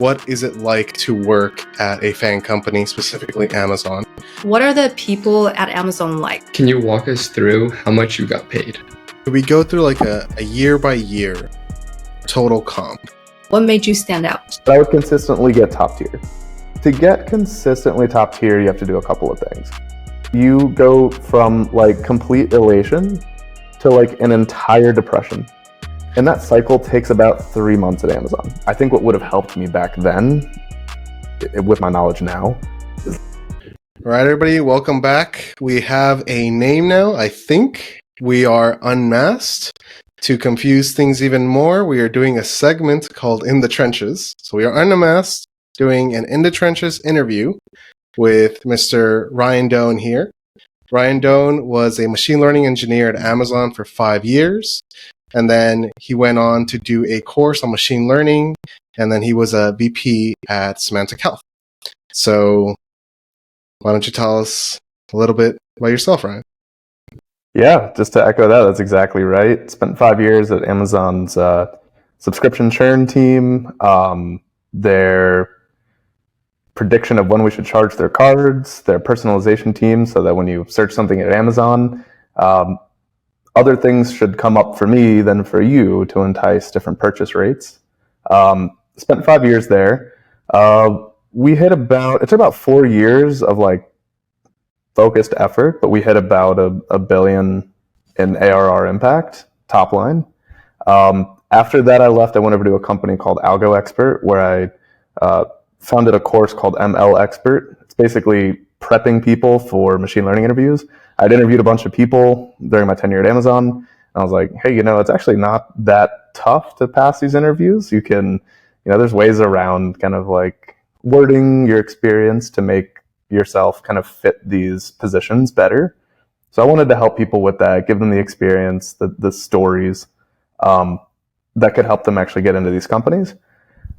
What is it like to work at a FAANG company, specifically Amazon? What are the people at Amazon like? Can you walk us through how much you got paid? We go through like a year by year total comp. What made you stand out? I would consistently get top tier. To get consistently top tier, you have to do a couple of things. You go from like complete elation to like an entire depression. And that cycle takes about 3 months at Amazon. I think what would have helped me back then, with my knowledge now, is... All right, everybody, welcome back. We have a name now, I think. We are unmasked. To confuse things even more, we are doing a segment called In the Trenches. So we are unmasked, doing an In the Trenches interview with Mr. Ryan Doan here. Ryan Doan was a machine learning engineer at Amazon for 5 years. And then he went on to do a course on machine learning. And then he was a VP at Semantic Health. So why don't you tell us a little bit about yourself, Ryan? Yeah, just to echo that, that's exactly right. Spent 5 years at Amazon's subscription churn team. Their prediction of when we should charge their cards, their personalization team, so that when you search something at Amazon, other things should come up for me than for you to entice different purchase rates. Spent 5 years there. We hit it took about 4 years of like focused effort, but we hit about a billion in ARR impact, top line. After that, I left. I went over to a company called Algo Expert, where I founded a course called ML Expert. It's basically prepping people for machine learning interviews. I'd interviewed a bunch of people during my tenure at Amazon, and I was like, hey, it's actually not that tough to pass these interviews. You can, there's ways around kind of like wording your experience to make yourself kind of fit these positions better. So I wanted to help people with that, give them the experience, the stories that could help them actually get into these companies.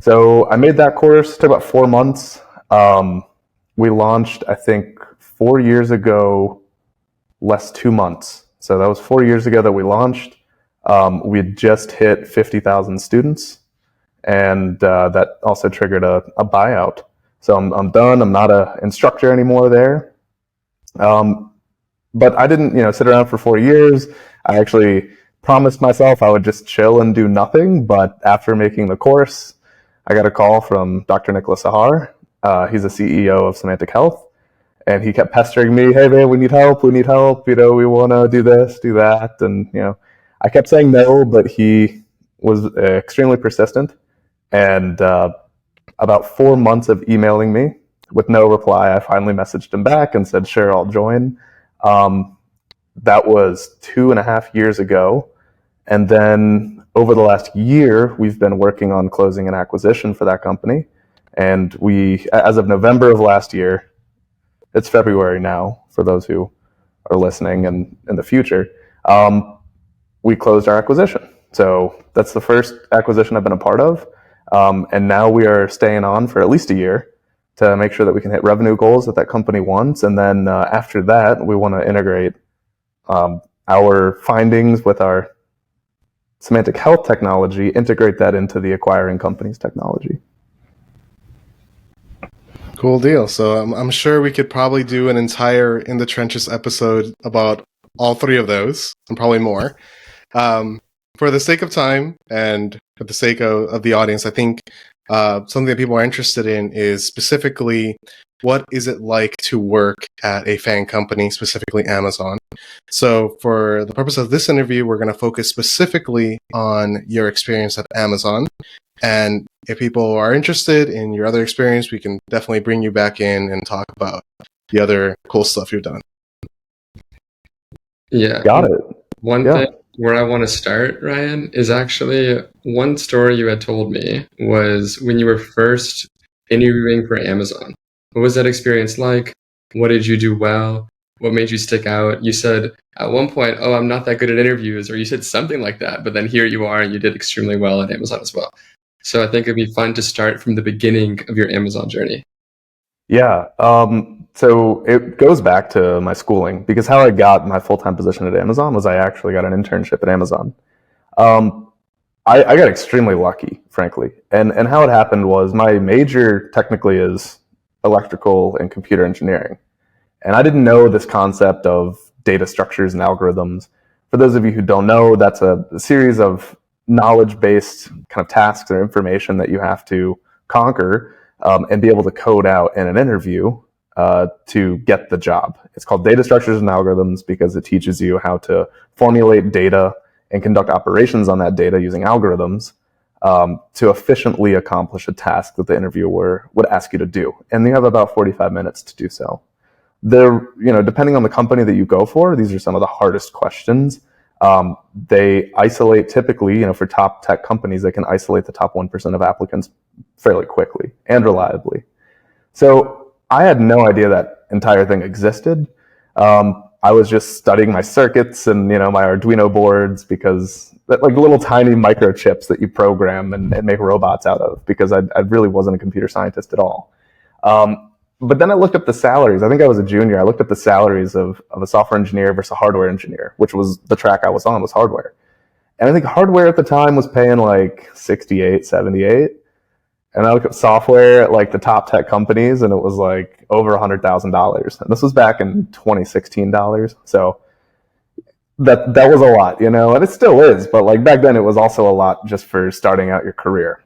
So I made that course. It took about 4 months. We launched, I think, 4 years ago, less 2 months. So that was 4 years ago that we launched. We had just hit 50,000 students, and that also triggered a buyout. So I'm done. I'm not an instructor anymore there. But I didn't, sit around for 4 years. I actually promised myself I would just chill and do nothing. But after making the course, I got a call from Dr. Nicholas Sahar. He's the CEO of Semantic Health. And he kept pestering me, hey, man, we need help. We want to do this, do that. And, I kept saying no, but he was extremely persistent. And about 4 months of emailing me with no reply, I finally messaged him back and said, sure, I'll join. That was 2.5 years ago. And then over the last year, we've been working on closing an acquisition for that company. And we, as of November of last year, it's February now, for those who are listening and in the future, we closed our acquisition. So that's the first acquisition I've been a part of. And now we are staying on for at least a year to make sure that we can hit revenue goals that company wants. And then after that, we want to integrate our findings with our Semantic Health technology, integrate that into the acquiring company's technology. Cool deal. So I'm sure we could probably do an entire In the Trenches episode about all three of those, and probably more. For the sake of time and for the sake of the audience, I think something that people are interested in is specifically what is it like to work at a FAANG company, specifically Amazon. So for the purpose of this interview, we're going to focus specifically on your experience at Amazon. And if people are interested in your other experience, we can definitely bring you back in and talk about the other cool stuff you've done. Yeah. Got it. One thing where I want to start, Ryan, is actually one story you had told me was when you were first interviewing for Amazon. What was that experience like? What did you do well? What made you stick out? You said at one point, oh, I'm not that good at interviews, or you said something like that, but then here you are and you did extremely well at Amazon as well. So I think it'd be fun to start from the beginning of your Amazon journey. Yeah. So it goes back to my schooling, because how I got my full-time position at Amazon was I actually got an internship at Amazon. I got extremely lucky, frankly. And how it happened was my major technically is electrical and computer engineering. And I didn't know this concept of data structures and algorithms. For those of you who don't know, that's a series of knowledge-based kind of tasks or information that you have to conquer and be able to code out in an interview to get the job. It's called data structures and algorithms because it teaches you how to formulate data and conduct operations on that data using algorithms to efficiently accomplish a task that the interviewer would ask you to do. And you have about 45 minutes to do so. Depending on the company that you go for, these are some of the hardest questions. They isolate typically, for top tech companies, they can isolate the top 1% of applicants fairly quickly and reliably. So I had no idea that entire thing existed. I was just studying my circuits and, my Arduino boards because like little tiny microchips that you program and make robots out of because I really wasn't a computer scientist at all. But then I looked up the salaries. I think I was a junior. I looked up the salaries of a software engineer versus a hardware engineer, which was the track I was on, was hardware. And I think hardware at the time was paying like 68, 78. And I looked up software at like the top tech companies and it was like over $100,000. And this was back in 2016 dollars. So that was a lot, and it still is. But like back then it was also a lot just for starting out your career.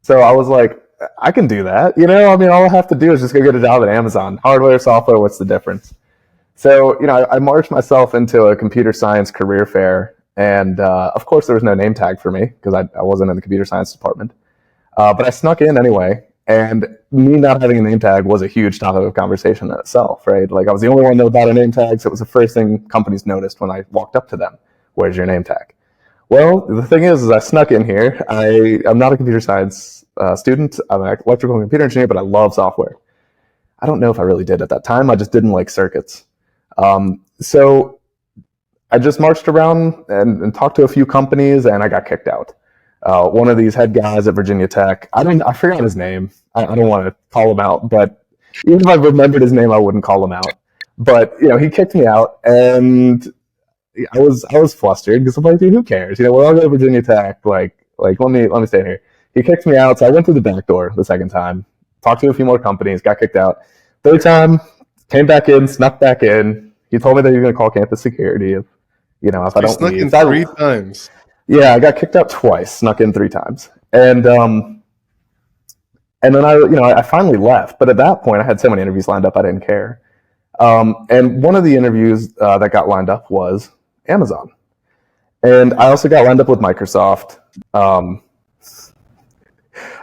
So I was like, I can do that. All I have to do is just go get a job at Amazon. Hardware, software, what's the difference? So, I marched myself into a computer science career fair. And of course, there was no name tag for me because I wasn't in the computer science department. But I snuck in anyway. And me not having a name tag was a huge topic of conversation in itself, right? Like I was the only one that without a name tag. So it was the first thing companies noticed when I walked up to them. Where's your name tag? Well, the thing is I snuck in here. I'm not a computer science student. I'm an electrical and computer engineer, but I love software. I don't know if I really did at that time. I just didn't like circuits. So I just marched around and talked to a few companies, and I got kicked out. One of these head guys at Virginia Tech, I forgot his name. I don't want to call him out, but even if I remembered his name, I wouldn't call him out. But he kicked me out, and I was flustered because I'm like, dude, who cares? We're all going to Virginia Tech. Like let me stay in here. He kicked me out, so I went through the back door the second time, talked to a few more companies, got kicked out. Third time, came back in, snuck back in. He told me that he was going to call campus security if I don't snuck leave. in 3 times. Yeah, I got kicked out twice, snuck in 3 times, and then I finally left. But at that point, I had so many interviews lined up, I didn't care. And one of the interviews that got lined up was Amazon, and I also got lined up with Microsoft.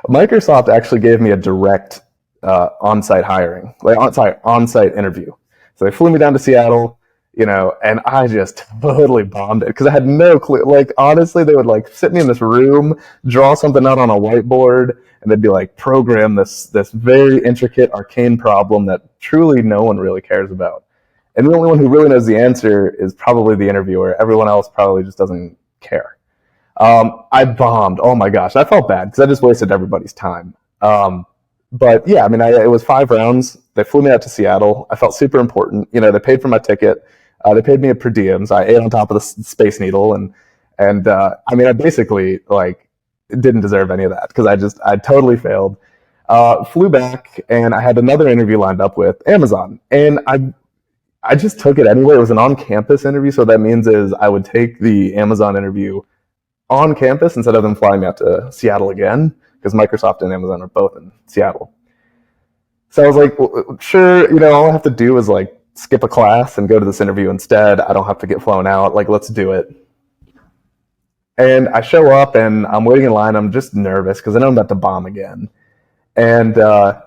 Microsoft actually gave me a direct on-site hiring, on-site interview. So they flew me down to Seattle, and I just totally bombed it because I had no clue. Like, honestly, they would like sit me in this room, draw something out on a whiteboard, and they'd be like, program this very intricate, arcane problem that truly no one really cares about. And the only one who really knows the answer is probably the interviewer. Everyone else probably just doesn't care. I bombed. Oh my gosh, I felt bad because I just wasted everybody's time. But yeah, it was 5 rounds. They flew me out to Seattle. I felt super important. They paid for my ticket. They paid me a per diem, so I ate on top of the Space Needle, and I basically didn't deserve any of that because I totally failed. Flew back, and I had another interview lined up with Amazon, and I just took it anyway. It was an on-campus interview, so that means is I would take the Amazon interview on campus instead of them flying me out to Seattle again, because Microsoft and Amazon are both in Seattle. So I was like, well, sure, all I have to do is skip a class and go to this interview instead. I don't have to get flown out. Let's do it. And I show up and I'm waiting in line. I'm just nervous because I know I'm about to bomb again. And the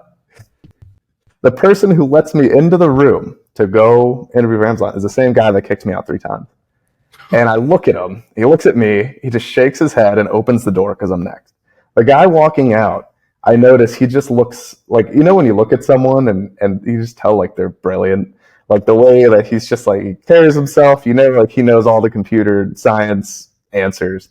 person who lets me into the room to go interview for Amazon is the same guy that kicked me out 3 times. And I look at him. He looks at me. He just shakes his head and opens the door because I'm next. The guy walking out, I notice he just looks like, when you look at someone and you just tell they're brilliant, the way that he's just he carries himself, he knows all the computer science answers.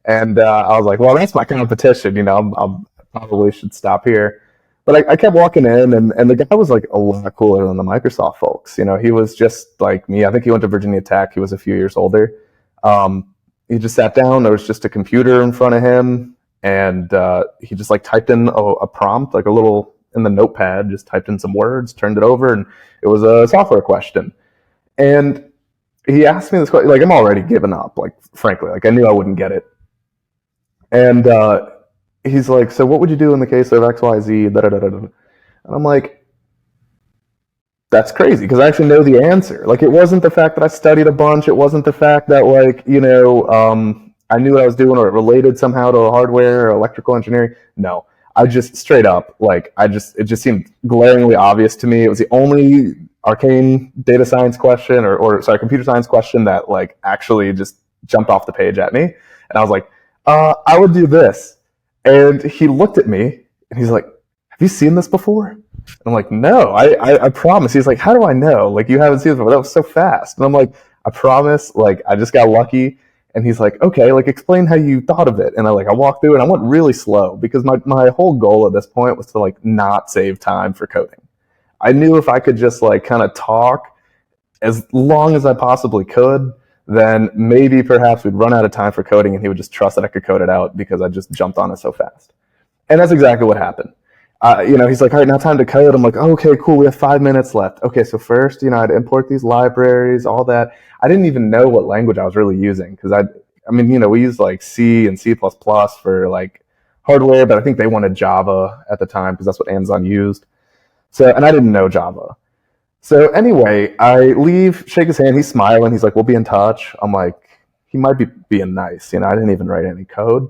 And I was like, well, that's my competition. I probably should stop here. But I kept walking in, and the guy was a lot cooler than the Microsoft folks. He was just like me. I think he went to Virginia Tech. He was a few years older. he just sat down. There was just a computer in front of him, and he just like typed in a prompt, like a little in the notepad, just typed in some words, turned it over, and it was a software question. And he asked me this question, like I'm already giving up, like frankly, like I knew I wouldn't get it. And he's like, so what would you do in the case of X, Y, Z, da da da da. And I'm like, that's crazy because I actually know the answer. Like, it wasn't the fact that I studied a bunch. It wasn't the fact that, like, I knew what I was doing or it related somehow to hardware or electrical engineering. No, I just straight up, like, it just seemed glaringly obvious to me. It was the only arcane data science question or sorry, computer science question that, like, actually just jumped off the page at me. And I was like, I would do this. And he looked at me and he's like, have you seen this before? I'm like, no, I promise. He's like, how do I know? Like, you haven't seen it before. That was so fast. And I'm like, I promise. Like, I just got lucky. And he's like, okay, like, explain how you thought of it. And I walked through and I went really slow because my whole goal at this point was to, like, not save time for coding. I knew if I could just, like, kind of talk as long as I possibly could, then maybe perhaps we'd run out of time for coding and he would just trust that I could code it out because I just jumped on it so fast. And that's exactly what happened. He's like, all right, now time to code. I'm like, oh, okay, cool. We have 5 minutes left. Okay, so first, I'd import these libraries, all that. I didn't even know what language I was really using because we use like C and C++ for like hardware, but I think they wanted Java at the time because that's what Amazon used. So, and I didn't know Java. So anyway, I leave, shake his hand. He's smiling. He's like, we'll be in touch. I'm like, he might be being nice. I didn't even write any code.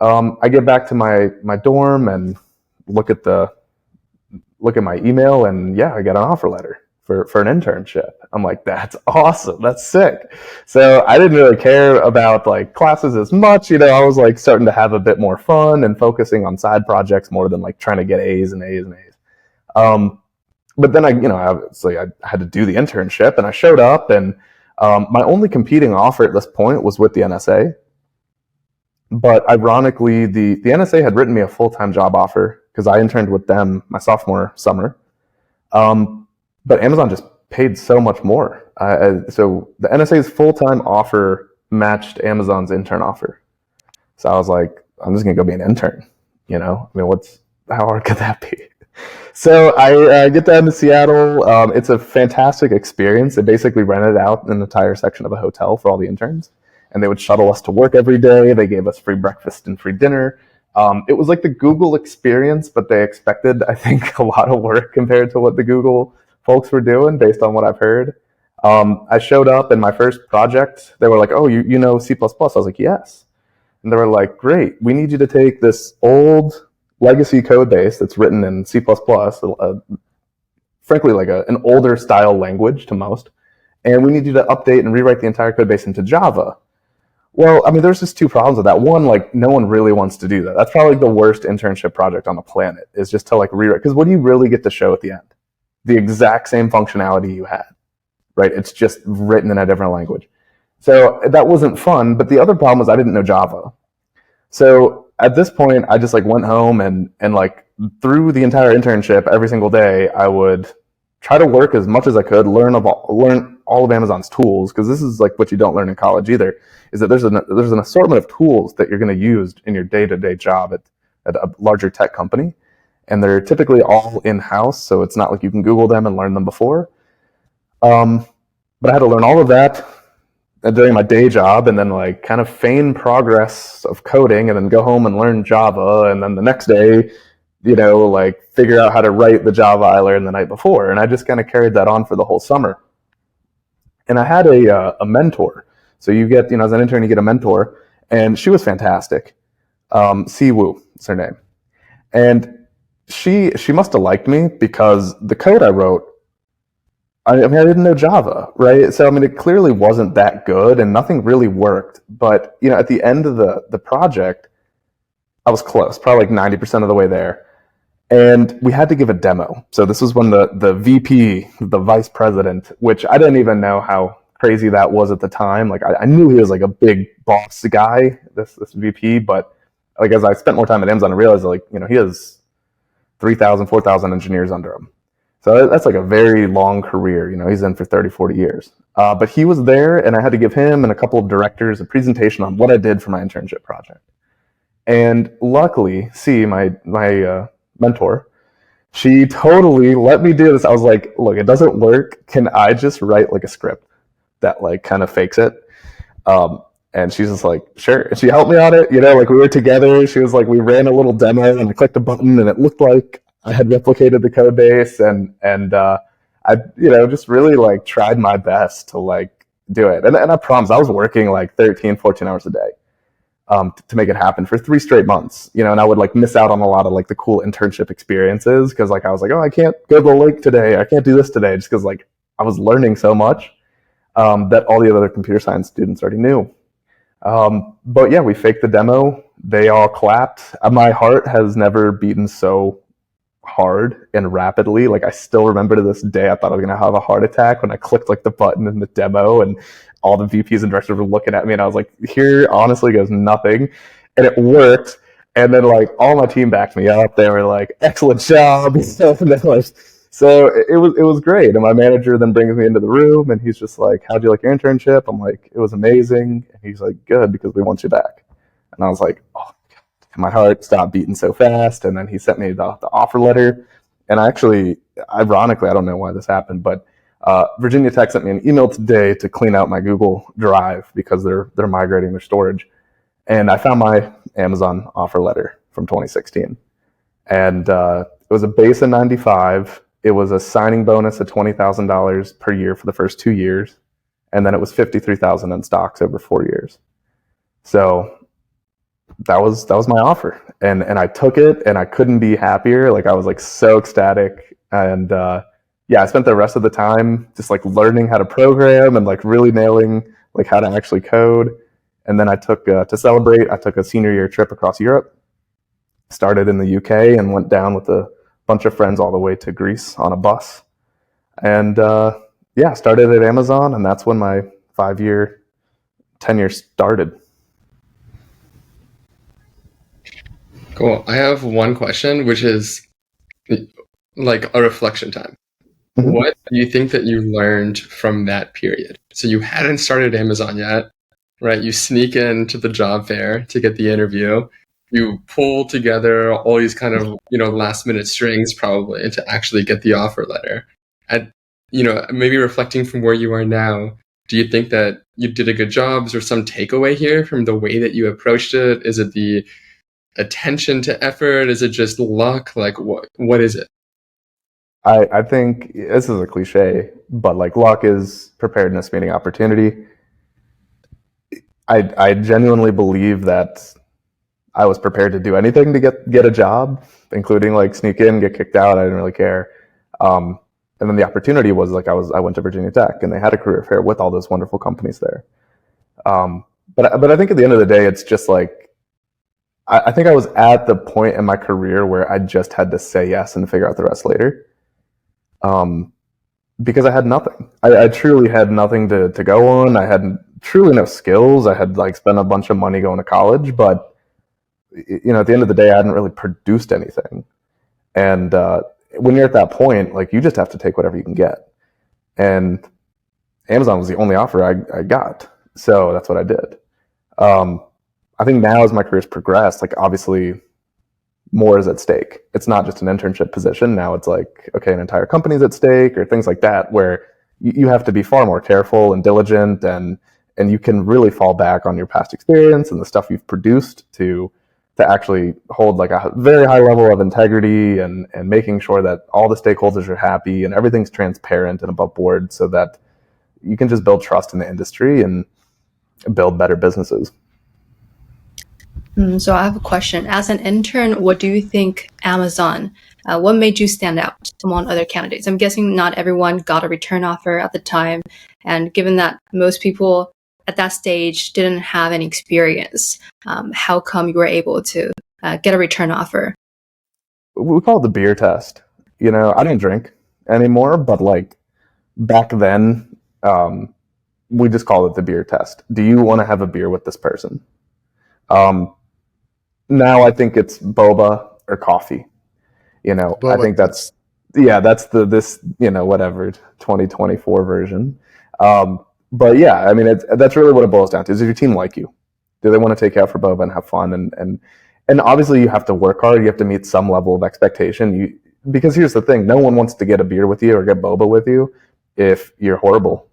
I get back to my dorm and look at my email, and yeah, I got an offer letter for an internship. I'm like, that's awesome. That's sick. So I didn't really care about like classes as much. I was like starting to have a bit more fun and focusing on side projects more than like trying to get A's and A's and A's. But then obviously I had to do the internship, and I showed up, and my only competing offer at this point was with the NSA. But ironically, the NSA had written me a full-time job offer because I interned with them my sophomore summer. But Amazon just paid so much more. So the NSA's full-time offer matched Amazon's intern offer. So I was like, I'm just going to go be an intern. How hard could that be? So I get down to Seattle. It's a fantastic experience. They basically rented out an entire section of a hotel for all the interns. And they would shuttle us to work every day. They gave us free breakfast and free dinner. It was like the Google experience, but they expected, I think, a lot of work compared to what the Google folks were doing based on what I've heard. I showed up in my first project. They were like, oh, you know C++? I was like, yes. And they were like, great. We need you to take this old legacy code base that's written in C++, frankly, like an older style language to most, and we need you to update and rewrite the entire code base into Java. Well, there's just two problems with that. One, like, no one really wants to do that. That's probably the worst internship project on the planet, is just to like rewrite. Because what do you really get to show at the end? The exact same functionality you had, right? It's just written in a different language. So that wasn't fun. But the other problem was I didn't know Java. So at this point, I just like went home and like through the entire internship, every single day, I would try to work as much as I could, learn all of Amazon's tools, because this is like what you don't learn in college either, is that there's an assortment of tools that you're going to use in your day-to-day job at a larger tech company. And they're typically all in-house, so it's not like you can Google them and learn them before. But I had to learn all of that during my day job, and then like kind of feign progress of coding, and then go home and learn Java, and then the next day, like figure out how to write the Java I learned the night before. And I just kind of carried that on for the whole summer. And I had a mentor. So you get, as an intern, you get a mentor, and she was fantastic. Si Woo is her name. And she must have liked me because the code I wrote, I didn't know Java, right? So, it clearly wasn't that good and nothing really worked. But, at the end of the project, I was close, probably like 90% of the way there. And we had to give a demo. So this was when the VP, the vice president, which I didn't even know how crazy that was at the time. Like I knew he was like a big boss guy, this VP, but like as I spent more time at Amazon, I realized like, he has 3,000, 4,000 engineers under him. So that's like a very long career. He's in for 30, 40 years. But he was there, and I had to give him and a couple of directors a presentation on what I did for my internship project. And luckily, my mentor, she totally let me do this. I was like, look, it doesn't work. Can I just write like a script that like kind of fakes it? And she's just like, sure. And she helped me on it. Like we were together. She was like, we ran a little demo and I clicked a button and it looked like I had replicated the code base. And I, just really like tried my best to like do it. And I promise I was working like 13, 14 hours a day. To make it happen for 3 straight months, and I would like miss out on a lot of like the cool internship experiences because like I was like, oh, I can't go to the lake today, I can't do this today, just because like I was learning so much that all the other computer science students already knew. But yeah, we faked the demo. They all clapped. My heart has never beaten so hard and rapidly. Like I still remember to this day, I thought I was gonna have a heart attack when I clicked like the button in the demo, and all the VPs and directors were looking at me, and I was like, here honestly goes nothing. And it worked. And then like all my team backed me up. They were like, excellent job. So it was great. And my manager then brings me into the room and he's just like, how'd you like your internship? I'm like, it was amazing. And he's like, good, because we want you back. And I was like, oh, my heart stopped beating so fast. And then he sent me the offer letter. And I actually, ironically, I don't know why this happened, but Virginia Tech sent me an email today to clean out my Google Drive because they're migrating their storage. And I found my Amazon offer letter from 2016. And it was a base of 95. It was a signing bonus of $20,000 per year for the first 2 years. And then it was $53,000 in stocks over 4 years. So that was my offer. And I took it and I couldn't be happier. Like I was like so ecstatic. And yeah, I spent the rest of the time just like learning how to program and like really nailing like how to actually code. And then I took, to celebrate, I took a senior year trip across Europe, started in the UK and went down with a bunch of friends all the way to Greece on a bus. And yeah, started at Amazon, and that's when my 5-year tenure started. Cool. I have one question, which is like a reflection time. Mhm. What do you think that you learned from that period? So you hadn't started Amazon yet, right? You sneak into the job fair to get the interview. You pull together all these kind of, last minute strings probably to actually get the offer letter. And, maybe reflecting from where you are now, do you think that you did a good job? Is there some takeaway here from the way that you approached it? Is it the attention to effort? Is it just luck? Like what is it? I think this is a cliche, but like luck is preparedness meeting opportunity. I genuinely believe that I was prepared to do anything to get a job, including like sneak in, get kicked out. I didn't really care. And then the opportunity was like I went to Virginia Tech, and they had a career fair with all those wonderful companies there. But I think at the end of the day, it's just like I think I was at the point in my career where I just had to say yes and figure out the rest later. Because I had nothing. I truly had nothing to go on. I had truly no skills. I had like spent a bunch of money going to college, but at the end of the day, I hadn't really produced anything. And when you're at that point, like you just have to take whatever you can get. And Amazon was the only offer I got, so that's what I did. I think now as my career's progressed, like obviously more is at stake. It's not just an internship position. Now it's like, okay, an entire company's at stake or things like that, where you have to be far more careful and diligent, and you can really fall back on your past experience and the stuff you've produced to actually hold like a very high level of integrity and making sure that all the stakeholders are happy and everything's transparent and above board so that you can just build trust in the industry and build better businesses. So I have a question. As an intern, what do you think Amazon, what made you stand out among other candidates? I'm guessing not everyone got a return offer at the time. And given that most people at that stage didn't have any experience, how come you were able to get a return offer? We call it the beer test. I don't drink anymore, but like back then, we just call it the beer test. Do you want to have a beer with this person? Now I think it's boba or coffee. I think that's yeah, that's this whatever 2024 version. But yeah, I mean, that's really what it boils down to: is your team like you? Do they want to take you out for boba and have fun? And obviously, you have to work hard. You have to meet some level of expectation. Because here's the thing: no one wants to get a beer with you or get boba with you if you're horrible.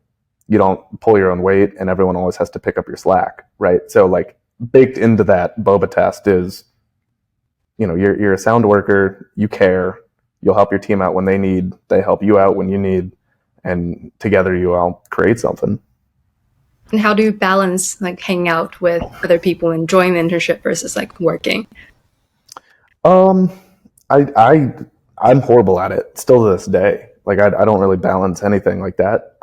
You don't pull your own weight, and everyone always has to pick up your slack, right? So like baked into that boba test is, you're a sound worker, you care, you'll help your team out when they help you out when you need, and together you all create something. And how do you balance like hanging out with other people, enjoying the internship versus like working? I'm horrible at it still to this day. Like I don't really balance anything like that.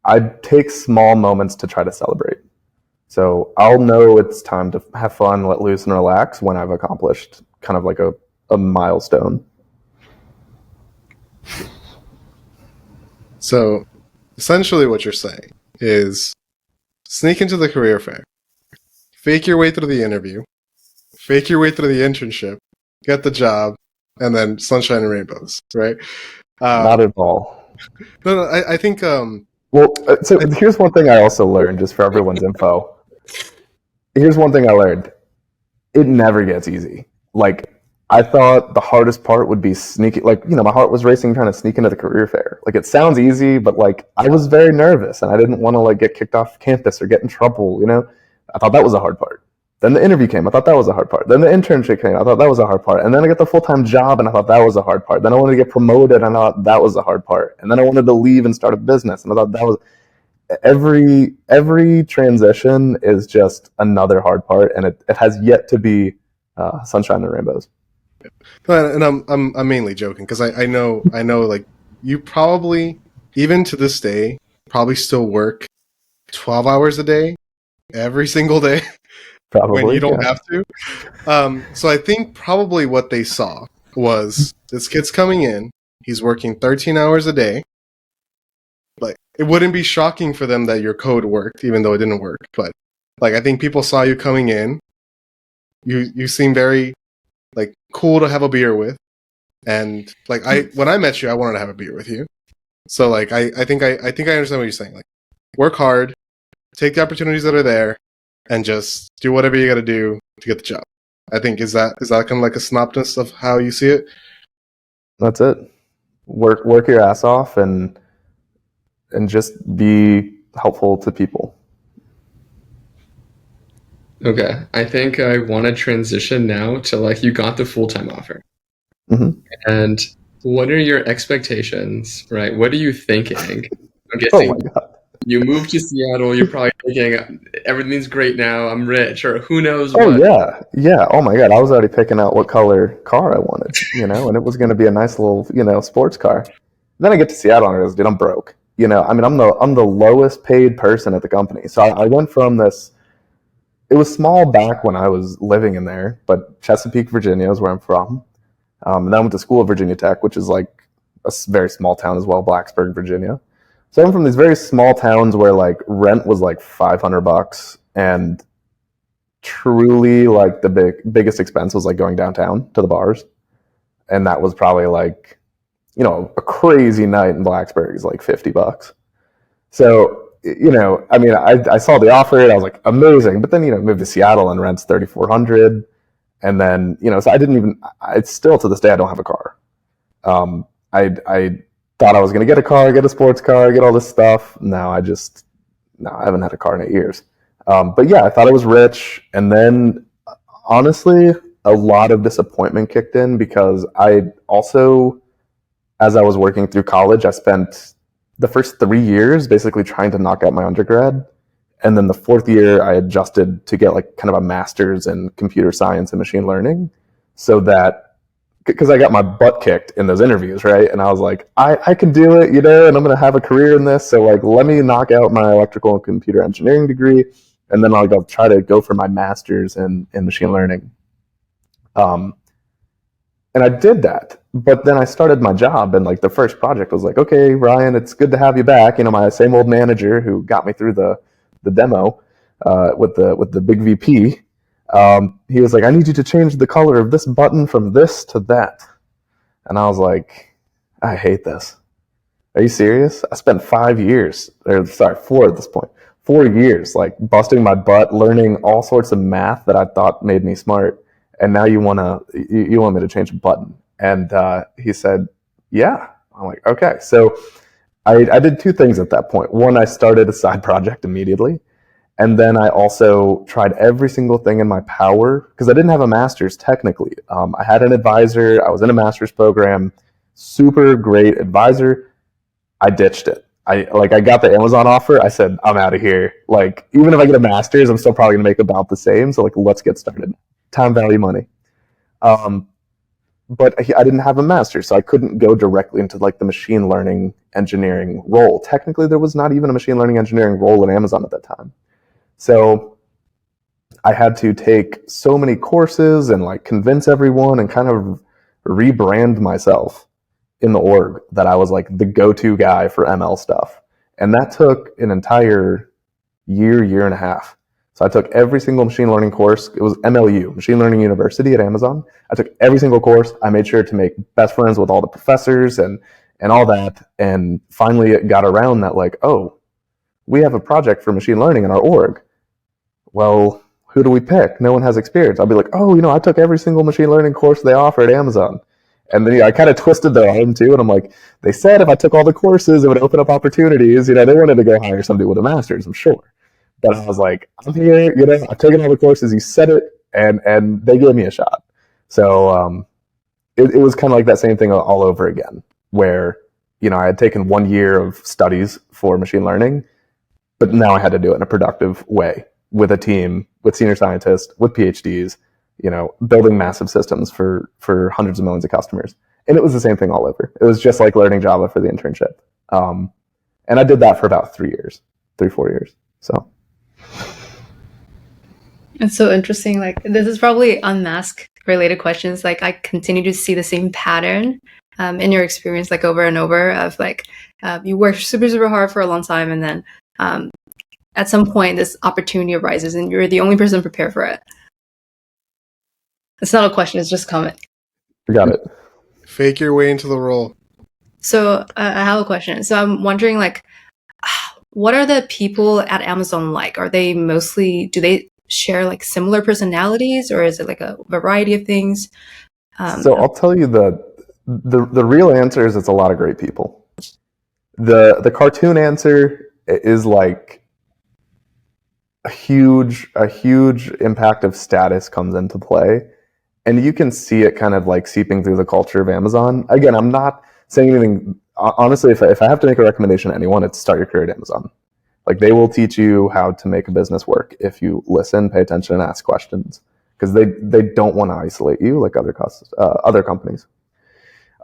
I take small moments to try to celebrate. So I'll know it's time to have fun, let loose, and relax when I've accomplished kind of like a milestone. So essentially what you're saying is sneak into the career fair, fake your way through the interview, fake your way through the internship, get the job, and then sunshine and rainbows, right? Not at all. No, I think... Well, so here's one thing I also learned, just for everyone's info. Here's one thing I learned. It never gets easy. Like, I thought the hardest part would be sneaking, like, my heart was racing trying to sneak into the career fair. Like, it sounds easy, but, like, I was very nervous, and I didn't want to, like, get kicked off campus or get in trouble, I thought that was the hard part. Then the interview came. I thought that was the hard part. Then the internship came. I thought that was the hard part. And then I got the full-time job, and I thought that was the hard part. Then I wanted to get promoted, and I thought that was the hard part. And then I wanted to leave and start a business, and I thought that was... Every transition is just another hard part, and it has yet to be sunshine and rainbows. And I'm mainly joking because I know like you probably, even to this day, probably still work 12 hours a day every single day. Probably when you don't have to. So I think probably what they saw was this kid's coming in, he's working 13 hours a day. Like, it wouldn't be shocking for them that your code worked, even though it didn't work. But like, I think people saw you coming in. You seem very like cool to have a beer with, and like when I met you, I wanted to have a beer with you. So like, I think I understand what you're saying. Like, work hard, take the opportunities that are there, and just do whatever you got to do to get the job. I think is that kind of like a synopsis of how you see it? That's it. Work your ass off and just be helpful to people. Okay, I think I want to transition now to like you got the full-time offer. Mm-hmm. And what are your expectations, right? What are you thinking? I'm guessing you moved to Seattle, you're probably thinking everything's great now, I'm rich, or who knows what. Yeah. Oh my God, I was already picking out what color car I wanted, and it was going to be a nice little, sports car. Then I get to Seattle and I realize, dude, I'm broke. I mean, I'm the lowest paid person at the company. So I went from this. It was small back when I was living in there, but Chesapeake, Virginia is where I'm from. And then I went to school at Virginia Tech, which is like a very small town as well, Blacksburg, Virginia. So I'm from these very small towns where like rent was like $500, and truly like the biggest expense was like going downtown to the bars, and that was probably like, a crazy night in Blacksburg is like $50. So, I mean, I saw the offer and I was like, amazing. But then, moved to Seattle and rent's $3,400. And then, so it's still to this day, I don't have a car. I thought I was going to get a car, get a sports car, get all this stuff. No, I haven't had a car in 8 years. But yeah, I thought I was rich. And then honestly, a lot of disappointment kicked in because I also, as I was working through college, I spent the first 3 years basically trying to knock out my undergrad. And then the fourth year, I adjusted to get like kind of a master's in computer science and machine learning, so that, because I got my butt kicked in those interviews, right? And I was like, I can do it, and I'm going to have a career in this. So like, let me knock out my electrical and computer engineering degree, and then I'll try to go for my master's in machine learning. And I did that, but then I started my job, and like the first project was like, okay, Ryan, it's good to have you back. My same old manager who got me through the demo with the big VP. He was like, I need you to change the color of this button from this to that. And I was like, I hate this. Are you serious? I spent 5 years, or sorry, 4 at this point. 4 years, like busting my butt, learning all sorts of math that I thought made me smart, and now you want me to change a button? And he said, "Yeah." I'm like, "Okay." So I did 2 things at that point. One, I started a side project immediately, and then I also tried every single thing in my power because I didn't have a master's technically. I had an advisor. I was in a master's program, super great advisor. I ditched it. I got the Amazon offer. I said, I'm out of here. Like, even if I get a master's, I'm still probably gonna make about the same. So like, let's get started. Time value money. Um, but I didn't have a master's, so I couldn't go directly into like the machine learning engineering role. Technically, there was not even a machine learning engineering role at Amazon at that time. So I had to take so many courses and like convince everyone and kind of rebrand myself in the org that I was like the go-to guy for ML stuff. And that took an entire year and a half. So I took every single machine learning course. It was MLU, Machine Learning University at Amazon. I took every single course. I made sure to make best friends with all the professors and all that. And finally it got around that like, oh, we have a project for machine learning in our org. Well, who do we pick? No one has experience. I'll be like, oh, I took every single machine learning course they offer at Amazon. And then I kind of twisted their arm too. And I'm like, they said if I took all the courses, it would open up opportunities. They wanted to go hire somebody with a master's, I'm sure. But I was like, I'm here, I've taken all the courses. You said it. And they gave me a shot. So it was kind of like that same thing all over again, where, I had taken 1 year of studies for machine learning, but now I had to do it in a productive way with a team, with senior scientists, with PhDs, building massive systems for hundreds of millions of customers. And it was the same thing all over. It was just like learning Java for the internship. And I did that for about 4 years. So It's so interesting. Like, this is probably unmask related questions. Like, I continue to see the same pattern in your experience, like over and over of like, you work super, super hard for a long time. And then at some point this opportunity arises and you're the only person prepared for it. It's not a question, it's just a comment. Got it. Fake your way into the role. So I have a question. So I'm wondering, like, what are the people at Amazon like? Are they mostly, do they share like similar personalities, or is it like a variety of things? So I'll tell you the real answer is it's a lot of great people. The cartoon answer is like a huge impact of status comes into play. And you can see it kind of like seeping through the culture of Amazon. Again, I'm not saying anything. Honestly, if I have to make a recommendation to anyone, it's start your career at Amazon. Like, they will teach you how to make a business work if you listen, pay attention, and ask questions. Because they don't want to isolate you like other companies.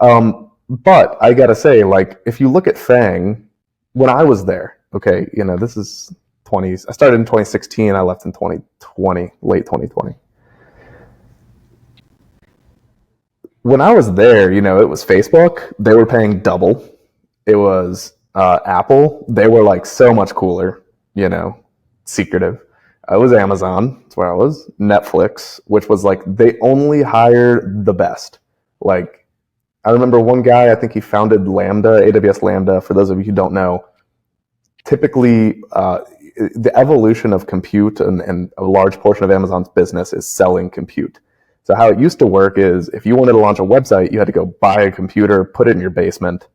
But I gotta say, like, if you look at Fang, when I was there, okay, this is 20s. I started in 2016. I left in 2020, late 2020. When I was there, it was Facebook. They were paying double. It was Apple. They were like so much cooler, secretive. It was Amazon. That's where I was. Netflix, which was like, they only hire the best. Like, I remember one guy, I think he founded Lambda, AWS Lambda. For those of you who don't know, typically the evolution of compute and a large portion of Amazon's business is selling compute. So how it used to work is if you wanted to launch a website, you had to go buy a computer, put it in your basement,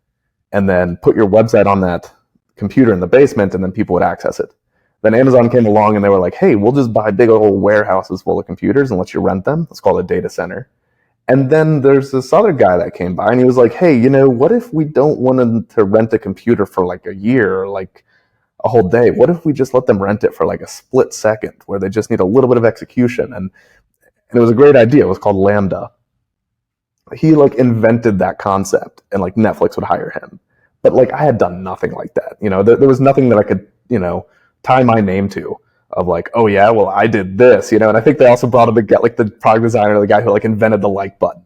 and then put your website on that computer in the basement, and then people would access it. Then Amazon came along and they were like, hey, we'll just buy big old warehouses full of computers and let you rent them. It's called a data center. And then there's this other guy that came by and he was like, hey, what if we don't want them to rent a computer for like a year or like a whole day? What if we just let them rent it for like a split second where they just need a little bit of execution? And it was a great idea. It was called Lambda. He like invented that concept, and like Netflix would hire him. But like, I had done nothing like that. There was nothing that I could, tie my name to of like, oh yeah, well I did this, And I think they also brought him like the product designer, the guy who like invented the like button.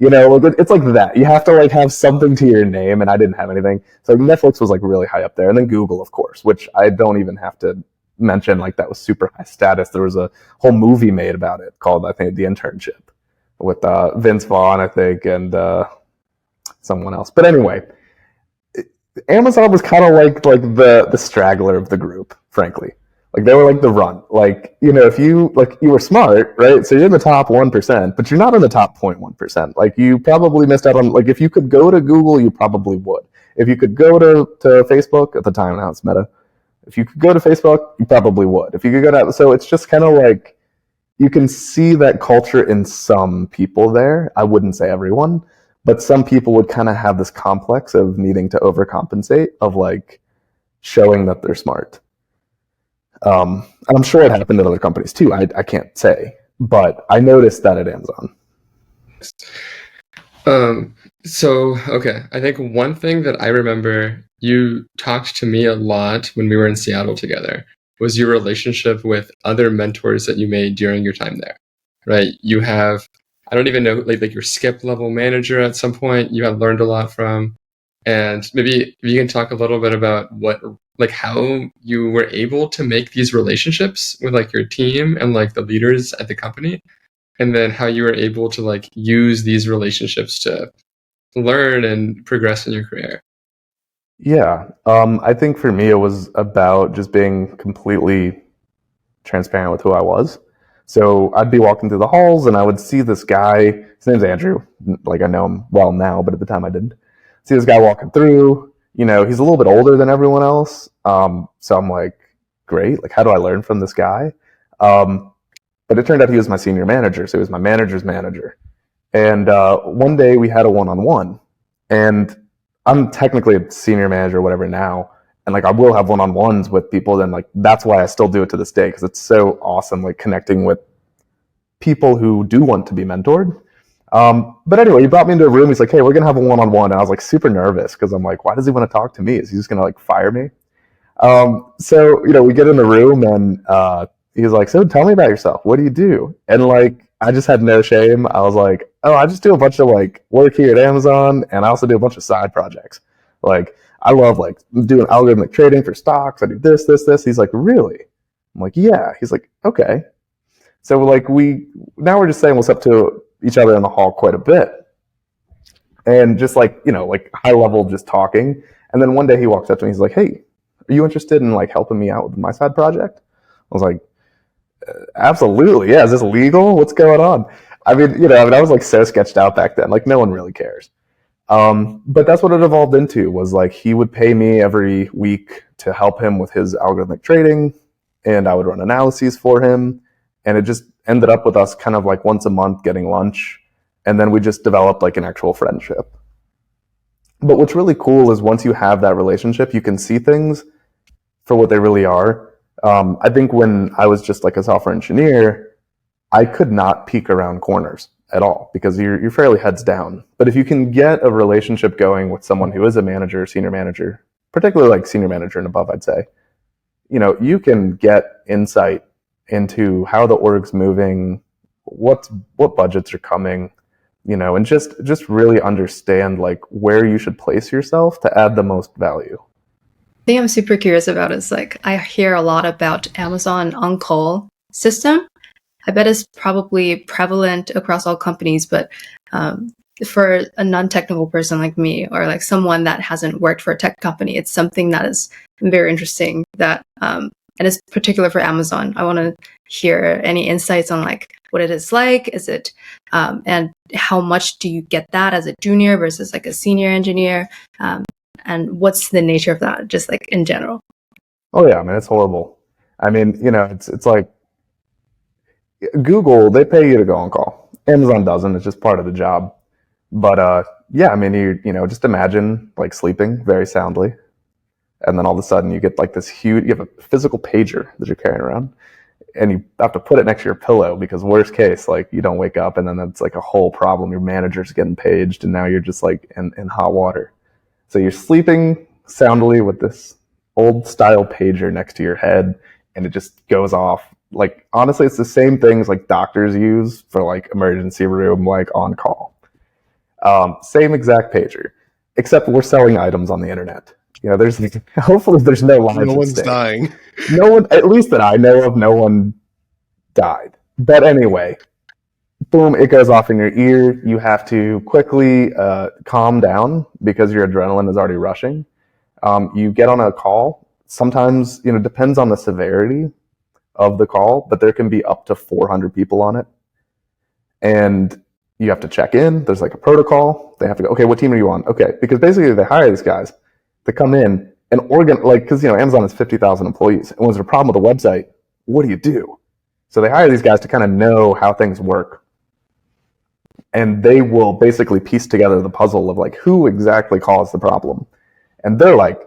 It's like that. You have to like have something to your name, and I didn't have anything. So Netflix was like really high up there, and then Google, of course, which I don't even have to mention, like that was super high status. There was a whole movie made about it called, I think, The Internship, with Vince Vaughn, I think, and someone else. But anyway, Amazon was kind of like the straggler of the group, frankly. Like they were like the runt. Like, you know, if you were smart, right? So you're in the top 1%, but you're not in the top 0.1%. Like you probably missed out on, like if you could go to Google, you probably would. If you could go to Facebook at the time, now it's Meta. If you could go to Facebook, you probably would. If you could go to, so it's just kind of like, you can see that culture in some people there. I wouldn't say everyone, but some people would kind of have this complex of needing to overcompensate, of like showing that they're smart. And I'm sure it happened at other companies too. I can't say, but I noticed that at Amazon. Okay. I think one thing that I remember you talked to me a lot when we were in Seattle together was your relationship with other mentors that you made during your time there, right? You have, I don't even know, like your skip level manager at some point you have learned a lot from. And maybe if you can talk a little bit about how you were able to make these relationships with like your team and like the leaders at the company, and then how you were able to like use these relationships to learn and progress in your career. Yeah. I think for me, it was about just being completely transparent with who I was. So I'd be walking through the halls and I would see this guy. His name's Andrew. Like I know him well now, but at the time I didn't. See this guy walking through. You know, he's a little bit older than everyone else. So I'm like, great. Like, how do I learn from this guy? But it turned out he was my senior manager. So he was my manager's manager. And one day we had a one-on-one. And I'm technically a senior manager or whatever now. And like I will have one-on-ones with people. And like that's why I still do it to this day, because it's so awesome, like connecting with people who do want to be mentored. But anyway, he brought me into a room. He's like, hey, we're going to have a one-on-one. And I was like super nervous because I'm like, why does he want to talk to me? Is he just going to like fire me? So, you know, we get in the room and he's like, so tell me about yourself. What do you do? And like, I just had no shame. I was like, oh, I just do a bunch of like work here at Amazon. And I also do a bunch of side projects. Like, I love like doing algorithmic trading for stocks. I do this. He's like, really? I'm like, yeah. He's like, okay. So like now we're just saying what's up to each other in the hall quite a bit. And just like, you know, like high level, just talking. And then one day he walks up to me. He's like, hey, are you interested in like helping me out with my side project? I was like, absolutely. Yeah. Is this legal? What's going on? I mean, you know, I was like so sketched out back then. Like no one really cares. But that's what it evolved into, was like he would pay me every week to help him with his algorithmic trading, and I would run analyses for him. And it just ended up with us kind of like once a month getting lunch. And then we just developed like an actual friendship. But what's really cool is once you have that relationship, you can see things for what they really are. I think when I was just like a software engineer, I could not peek around corners at all because you're fairly heads down. But if you can get a relationship going with someone who is a manager, senior manager, particularly like senior manager and above, I'd say, you know, you can get insight into how the org's moving, what budgets are coming, you know, and just really understand like where you should place yourself to add the most value. The thing I'm super curious about is like I hear a lot about Amazon on-call system. I bet it's probably prevalent across all companies, but for a non-technical person like me, or like someone that hasn't worked for a tech company, it's something that is very interesting. That and it's particular for Amazon. I want to hear any insights on like what it is like. Is it and how much do you get that as a junior versus like a senior engineer? And what's the nature of that, just like in general? Oh yeah, I mean, it's horrible. I mean, you know, it's like Google, they pay you to go on call. Amazon doesn't. It's just part of the job. But yeah, I mean, you know, just imagine like sleeping very soundly, and then all of a sudden you get like this huge, you have a physical pager that you're carrying around, and you have to put it next to your pillow because worst case, like you don't wake up and then that's like a whole problem. Your manager's getting paged and now you're just like in hot water. So you're sleeping soundly with this old style pager next to your head, and it just goes off. Like, honestly, it's the same things like doctors use for like emergency room, like on call. Same exact pager, except we're selling items on the internet. You know, there's hopefully there's no lives. No one's dying. No one, at least that I know of, no one died. But anyway, boom, it goes off in your ear. You have to quickly calm down because your adrenaline is already rushing. You get on a call. Sometimes, depends on the severity of the call, but there can be up to 400 people on it. And you have to check in. There's like a protocol. They have to go, okay, what team are you on? Okay, because basically they hire these guys to come in and because Amazon has 50,000 employees. And when there's a problem with the website, what do you do? So they hire these guys to kind of know how things work. And they will basically piece together the puzzle of like who exactly caused the problem. And they're like,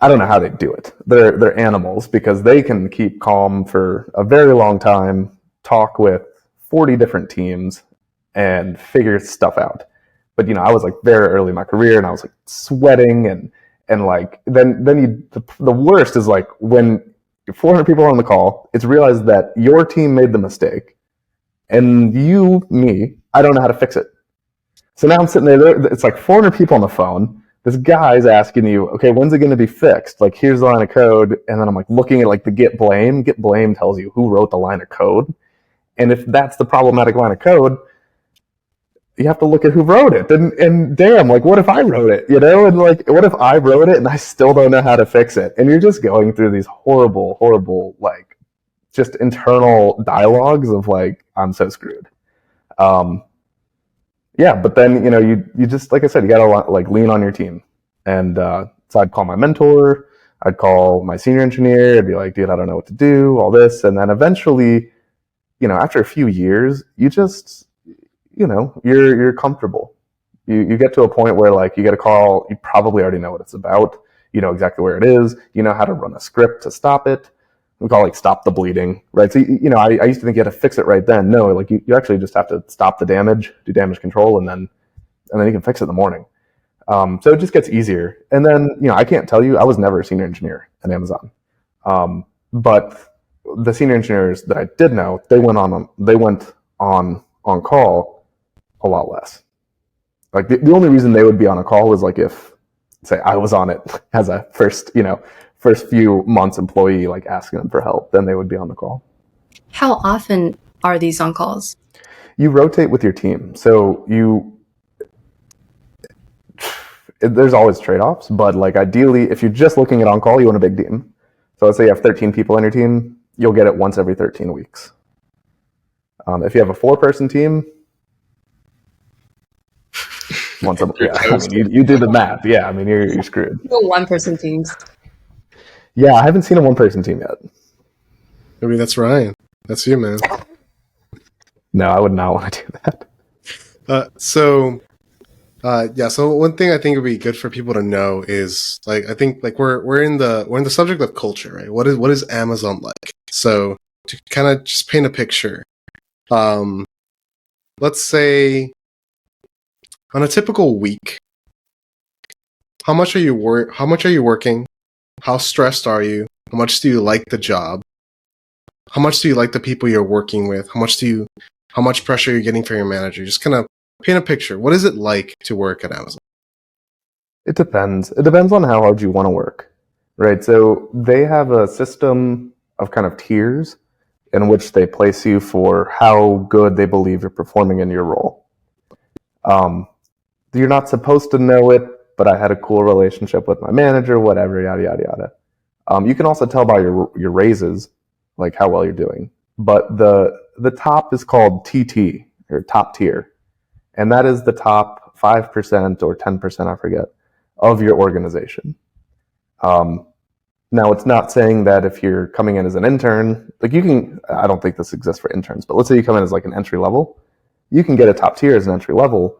I don't know how they do it. They're animals because they can keep calm for a very long time, talk with 40 different teams, and figure stuff out. But I was like very early in my career, and I was like sweating, and like then the worst is like when 400 people are on the call, it's realized that your team made the mistake, and I don't know how to fix it. So now I'm sitting there. It's like 400 people on the phone. This guy's asking you, okay, when's it going to be fixed? Like, here's the line of code. And then I'm like looking at like the get blame. Get blame tells you who wrote the line of code. And if that's the problematic line of code, you have to look at who wrote it. And damn, like, what if I wrote it? And like, what if I wrote it and I still don't know how to fix it? And you're just going through these horrible, horrible, like, just internal dialogues of like, I'm so screwed. Yeah, but then you just, like I said, you gotta like lean on your team. And so I'd call my mentor, I'd call my senior engineer, I'd be like, dude, I don't know what to do, all this. And then eventually, after a few years, you just you're comfortable. You get to a point where like you get a call, you probably already know what it's about, you know exactly where it is, you know how to run a script to stop it. We call it like stop the bleeding, right? So I used to think you had to fix it right then. No, like you actually just have to stop the damage, do damage control, and then you can fix it in the morning. So it just gets easier. And then I can't tell you, I was never a senior engineer at Amazon, but the senior engineers that I did know, they went on call a lot less. Like the only reason they would be on a call was like if, say, I was on it as a first few months employee, like asking them for help, then they would be on the call. How often are these on calls? You rotate with your team. So there's always trade-offs, but like ideally, if you're just looking at on call, you want a big team. So let's say you have 13 people on your team, you'll get it once every 13 weeks. If you have a 4-person team, once a yeah, I mean, you do the math. Yeah, I mean, you're screwed. 1-person teams. Yeah, I haven't seen a 1-person team yet. Maybe that's Ryan. That's you, man. No, I would not want to do that. So one thing I think would be good for people to know is like I think like we're in the subject of culture, right? What is Amazon like? So to kind of just paint a picture, let's say on a typical week, how much are you working? How stressed are you? How much do you like the job? How much do you like the people you're working with? How much pressure you're getting from your manager? Just kind of paint a picture. What is it like to work at Amazon? It depends. It depends on how hard you want to work, right? So they have a system of kind of tiers in which they place you for how good they believe you're performing in your role. You're not supposed to know it, but I had a cool relationship with my manager, whatever, yada, yada, yada. You can also tell by your raises, like how well you're doing. But the top is called TT, or top tier. And that is the top 5% or 10%, I forget, of your organization. Now, it's not saying that if you're coming in as an intern, like I don't think this exists for interns, but let's say you come in as like an entry level, you can get a top tier as an entry level,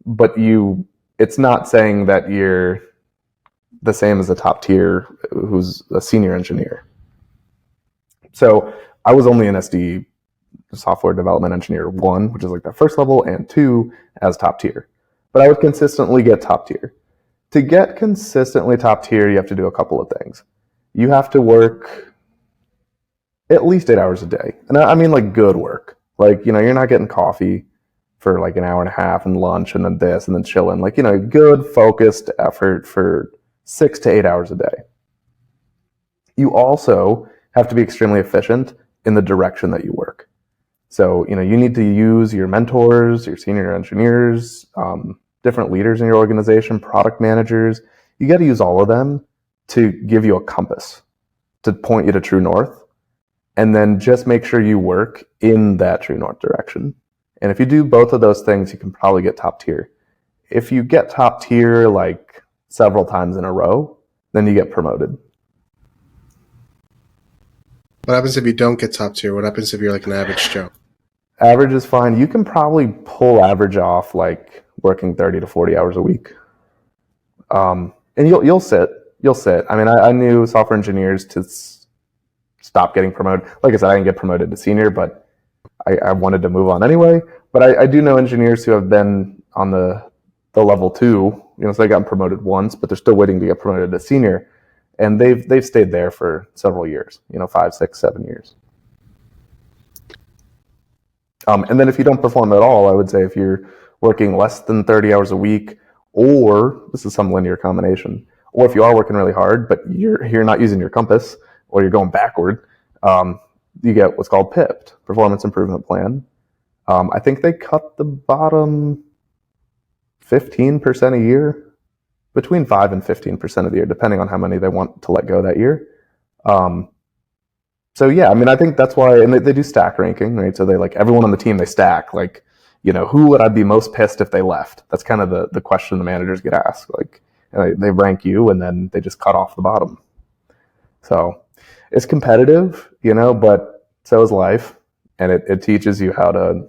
but it's not saying that you're the same as a top tier who's a senior engineer. So I was only an SD, software development engineer 1, which is like that first level, and 2 as top tier. But I would consistently get top tier. To get consistently top tier, you have to do a couple of things. You have to work at least 8 hours a day. And I mean like good work. Like, you're not getting coffee for like an hour and a half and lunch and then this and then chilling. Like, good focused effort for 6 to 8 hours a day. You also have to be extremely efficient in the direction that you work. So, you need to use your mentors, your senior engineers, different leaders in your organization, product managers. You got to use all of them to give you a compass to point you to true north. And then just make sure you work in that true north direction. And if you do both of those things, you can probably get top tier. If you get top tier like several times in a row, then you get promoted. What happens if you don't get top tier? What happens if you're like an average Joe? Average is fine. You can probably pull average off like working 30 to 40 hours a week. And you'll sit. I mean, I knew software engineers to stop getting promoted. Like I said, I didn't get promoted to senior, but I wanted to move on anyway. But I do know engineers who have been on the level 2, so they got promoted once, but they're still waiting to get promoted to senior. And they've stayed there for several years, 5, 6, 7 years. And then if you don't perform at all, I would say if you're working less than 30 hours a week, or this is some linear combination, or if you are working really hard, but you're not using your compass, or you're going backward, you get what's called PIPed, Performance Improvement Plan. I think they cut the bottom 15% a year, between 5 and 15% of the year, depending on how many they want to let go that year. So yeah, I mean, I think that's why, and they do stack ranking, right? So they like everyone on the team, they stack like, who would I be most pissed if they left? That's kind of the question the managers get asked. Like they rank you and then they just cut off the bottom. So it's competitive, but so is life. And it teaches you how to,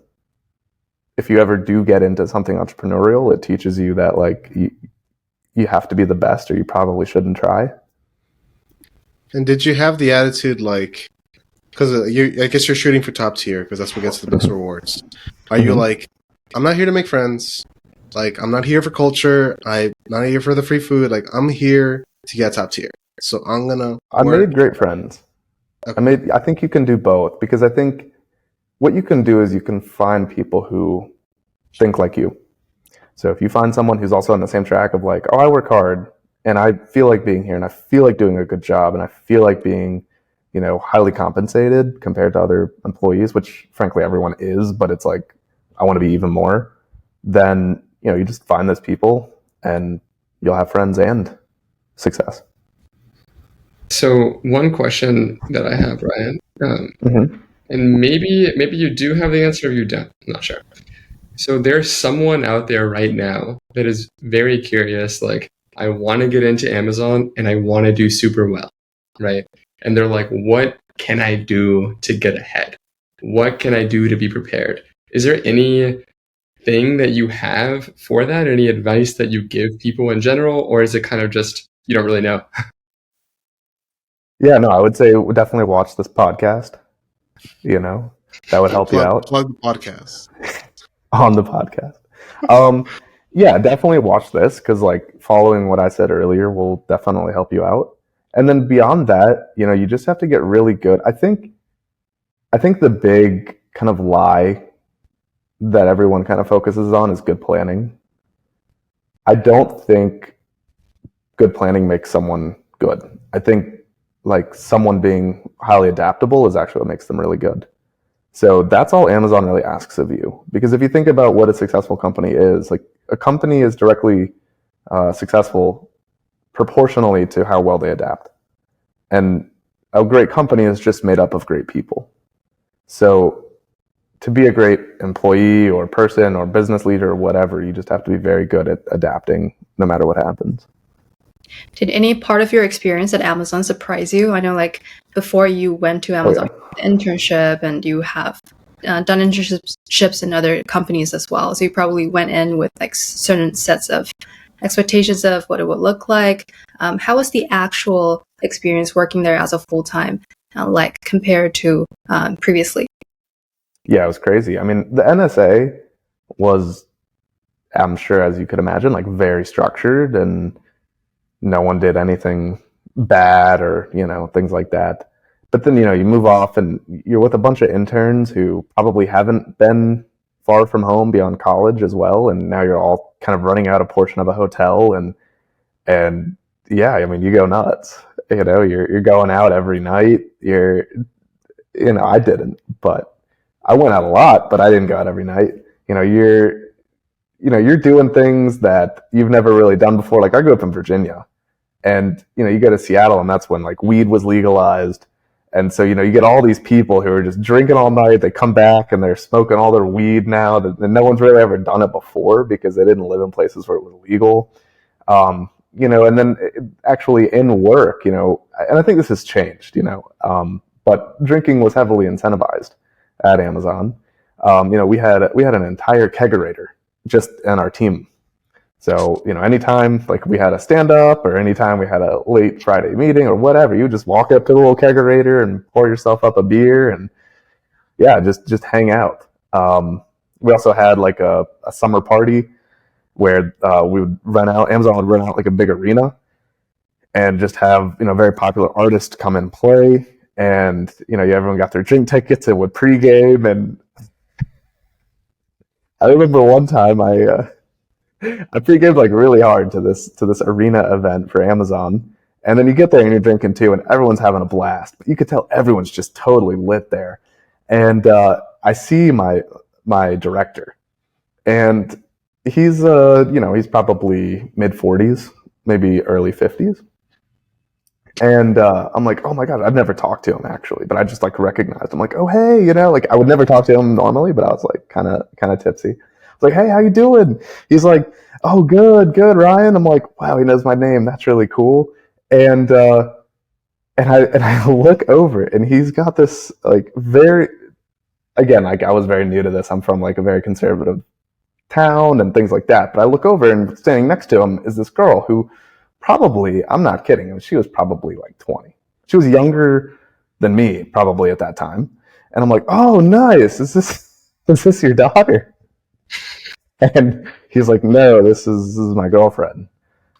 if you ever do get into something entrepreneurial, it teaches you that like you have to be the best or you probably shouldn't try. And did you have the attitude like, because I guess you're shooting for top tier because that's what gets the most rewards. Are you like, I'm not here to make friends. Like, I'm not here for culture. I'm not here for the free food. Like, I'm here to get top tier. So I'm gonna. I made great friends. Okay. I think you can do both, because I think what you can do is you can find people who think like you. So if you find someone who's also on the same track of like, oh, I work hard and I feel like being here and I feel like doing a good job and I feel like being, highly compensated compared to other employees, which frankly everyone is, but it's like, I want to be even more, then, you just find those people and you'll have friends and success. So one question that I have, Ryan, and maybe you do have the answer, or you don't, I'm not sure. So there's someone out there right now that is very curious, like, I want to get into Amazon and I want to do super well, right? And they're like, what can I do to get ahead? What can I do to be prepared? Is there anything that you have for that? Any advice that you give people in general? Or is it kind of just, you don't really know? Yeah, no, I would say definitely watch this podcast. That would help you out. Plug the podcast. On the podcast. Yeah, definitely watch this, because like following what I said earlier will definitely help you out. And then beyond that, you just have to get really good. I think the big kind of lie that everyone kind of focuses on is good planning. I don't think good planning makes someone good. I think like someone being highly adaptable is actually what makes them really good. So that's all Amazon really asks of you. Because if you think about what a successful company is, like a company is directly successful proportionally to how well they adapt. And a great company is just made up of great people. So to be a great employee or person or business leader or whatever, you just have to be very good at adapting no matter what happens. Did any part of your experience at Amazon surprise you? I know, like, before you went to Amazon, internship, and you have done internships in other companies as well. So you probably went in with like certain sets of expectations of what it would look like. How was the actual experience working there as a full-time, like compared to previously? Yeah, it was crazy. I mean, the NSA was, I'm sure, as you could imagine, like very structured, and no one did anything bad or, things like that. But then, you move off and you're with a bunch of interns who probably haven't been far from home beyond college as well. And now you're all kind of running out a portion of a hotel, and yeah, I mean, you go nuts. You're going out every night. I didn't, but I went out a lot, but I didn't go out every night. You're doing things that you've never really done before. Like I grew up in Virginia, and you go to Seattle, and that's when like weed was legalized. And so you get all these people who are just drinking all night. They come back and they're smoking all their weed now. That no one's really ever done it before because they didn't live in places where it was legal. And then actually in work, and I think this has changed, but drinking was heavily incentivized at Amazon. We had an entire kegerator just in our team. So, anytime like we had a stand up or anytime we had a late Friday meeting or whatever, you just walk up to the little kegerator and pour yourself up a beer and yeah, just hang out. We also had like a summer party where Amazon would rent out like a big arena and just have, very popular artists come and play. And, everyone got their drink tickets and would pregame. And I remember one time I pre-gamed like really hard to this arena event for Amazon, and then you get there and you're drinking too, and everyone's having a blast. But you could tell everyone's just totally lit there. And I see my director, and he's he's probably mid-40s, maybe early 50s. And I'm like, oh my god, I've never talked to him actually, but I just like recognized him, like, oh hey, like I would never talk to him normally, but I was like kind of tipsy. I was like, hey, how you doing? He's like, oh good, Ryan. I'm like, wow, he knows my name. That's really cool. And I look over and he's got this like like I was very new to this. I'm from like a very conservative town and things like that. But I look over and standing next to him is this girl who probably, I'm not kidding, she was probably like 20. She was younger than me probably at that time. And I'm like, oh, nice. Is this your daughter? And he's like, no, this is my girlfriend.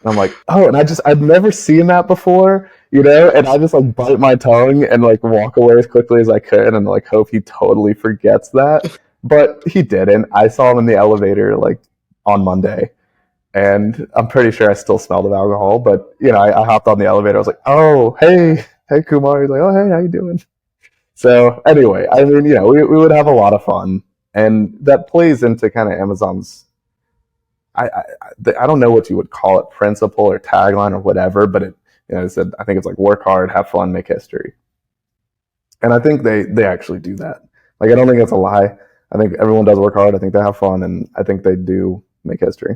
And I'm like, oh, and I've never seen that before, and I just like bite my tongue and like walk away as quickly as I could and like hope he totally forgets that. But he didn't. I saw him in the elevator like on Monday. And I'm pretty sure I still smelled of alcohol, but I hopped on the elevator. I was like, "Oh, hey, Kumar." He's like, "Oh, hey, how you doing?" So anyway, I mean, we would have a lot of fun, and that plays into kind of Amazon's. I don't know what you would call it, principle or tagline or whatever, but it said I think it's like work hard, have fun, make history, and I think they actually do that. Like I don't think that's a lie. I think everyone does work hard. I think they have fun, and I think they do make history.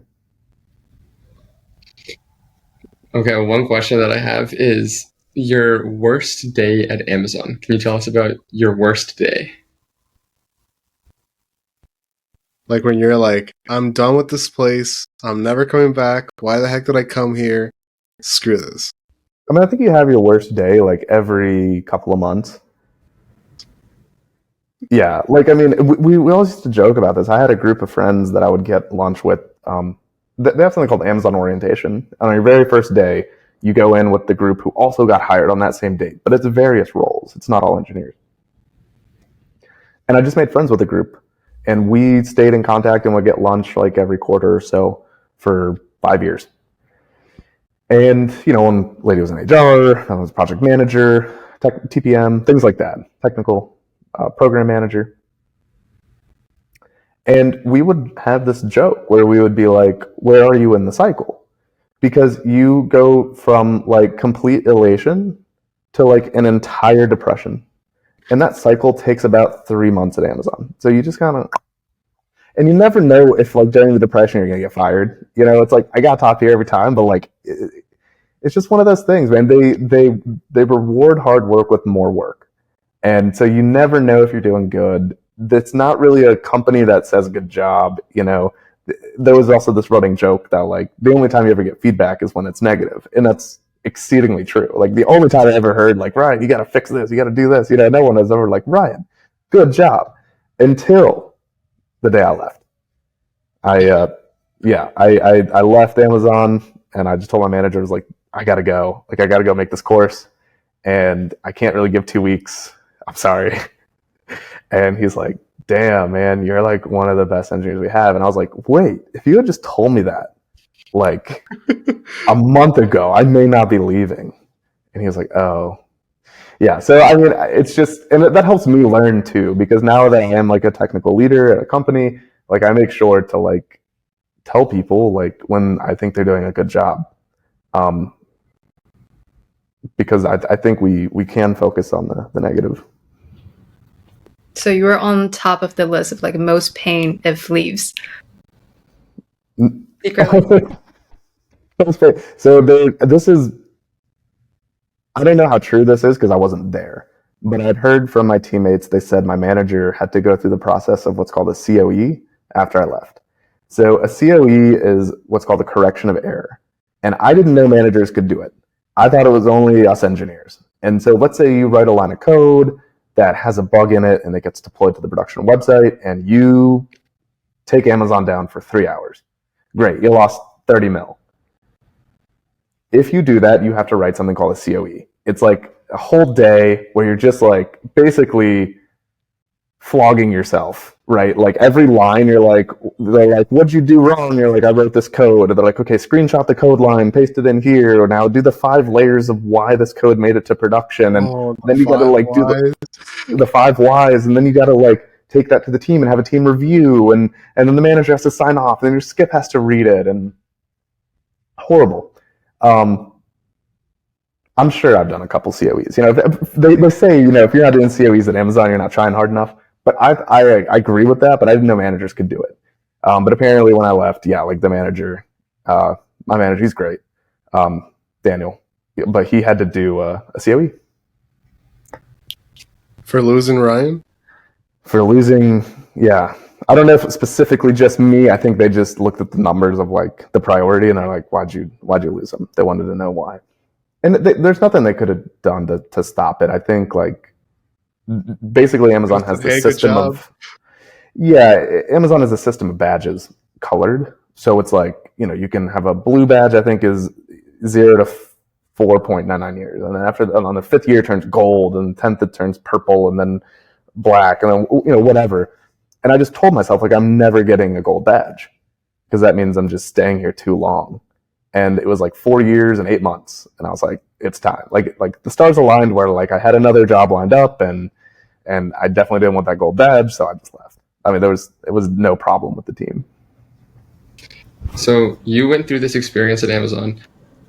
Okay, one question that I have is your worst day at Amazon. Can you tell us about your worst day? Like when you're like, I'm done with this place. I'm never coming back. Why the heck did I come here? Screw this. I mean, I think you have your worst day like every couple of months. Yeah, like I mean, we always used to joke about this. I had a group of friends that I would get lunch with. They have something called Amazon orientation. On your very first day, you go in with the group who also got hired on that same date, but it's various roles. It's not all engineers. And I just made friends with the group, and we stayed in contact and would get lunch like every quarter or so for 5 years. And one lady was in HR, I was project manager, TPM, things like that, technical program manager. And we would have this joke where we would be like, where are you in the cycle? Because you go from like complete elation to like an entire depression. And that cycle takes about 3 months at Amazon. So you just kind of, and you never know if like during the depression you're going to get fired. It's like, I got top tier every time, but like, it's just one of those things, man. They reward hard work with more work. And so you never know if you're doing good. That's not really a company that says good job. There was also this running joke that like the only time you ever get feedback is when it's negative, and that's exceedingly true. Like the only time I ever heard like, Ryan, you got to fix this, you got to do this. No one has ever like, Ryan, good job, until the day I left. I left Amazon, and I just told my manager, I was like, I gotta go. Like I gotta go make this course, and I can't really give 2 weeks. I'm sorry. And he's like, damn, man, you're like one of the best engineers we have. And I was like, wait, if you had just told me that like a month ago, I may not be leaving. And he was like, oh. Yeah, so I mean, it's just, and that helps me learn too, because now that I am like a technical leader at a company, like I make sure to like tell people like when I think they're doing a good job, um, because I think we can focus on the negative. So you were on top of the list of like most pain if leaves. Secretly. So this is, I don't know how true this is because I wasn't there, but I'd heard from my teammates, they said my manager had to go through the process of what's called a COE after I left. So a COE is what's called a correction of error. And I didn't know managers could do it. I thought it was only us engineers. And so let's say you write a line of code that has a bug in it and it gets deployed to the production website and you take Amazon down for 3 hours. Great, you lost 30 mil. If you do that, you have to write something called a COE. It's like a whole day where you're just like basically flogging yourself, right? Like every line, they're like, what'd you do wrong? You're like, I wrote this code. And they're like, okay, screenshot the code line, paste it in here, or now do the 5 layers of why this code made it to production. And then you got to like do the 5 whys, and then you got to like take that to the team and have a team review, and then the manager has to sign off, and then your skip has to read it, and horrible. I'm sure I've done a couple COEs. You know, they say, you know, if you're not doing COEs at Amazon, you're not trying hard enough. But I agree with that, but I didn't know managers could do it. But apparently when I left, yeah, like the manager, my manager, he's great, Daniel, but he had to do a COE. For losing Ryan? For losing, yeah. I don't know if it's specifically just me. I think they just looked at the numbers of like the priority and they're like, why'd you lose them? They wanted to know why. And there's nothing they could have done to stop it. I think like basically Amazon has the system of, Amazon has a system of badges colored. So it's like, you know, you can have a blue badge, I think is 0 to 4.99 years. And then after on the 5th year it turns gold, and 10th it turns purple, and then black, and then, you know, whatever. And I just told myself like, I'm never getting a gold badge because that means I'm just staying here too long. And it was like 4 years and 8 months. And I was like, it's time. Like the stars aligned where like I had another job lined up, and I definitely didn't want that gold badge. So I just left. I mean, it was no problem with the team. So you went through this experience at Amazon.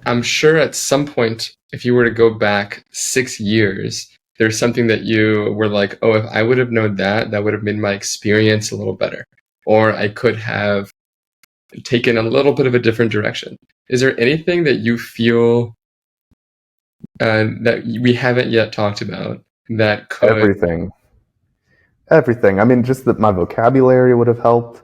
I'm sure at some point, if you were to go back 6 years, there's something that you were like, oh, if I would have known that would have made my experience a little better. Or I could have taken a little bit of a different direction. Is there anything that you feel that we haven't yet talked about that could... Everything. I mean, just that my vocabulary would have helped.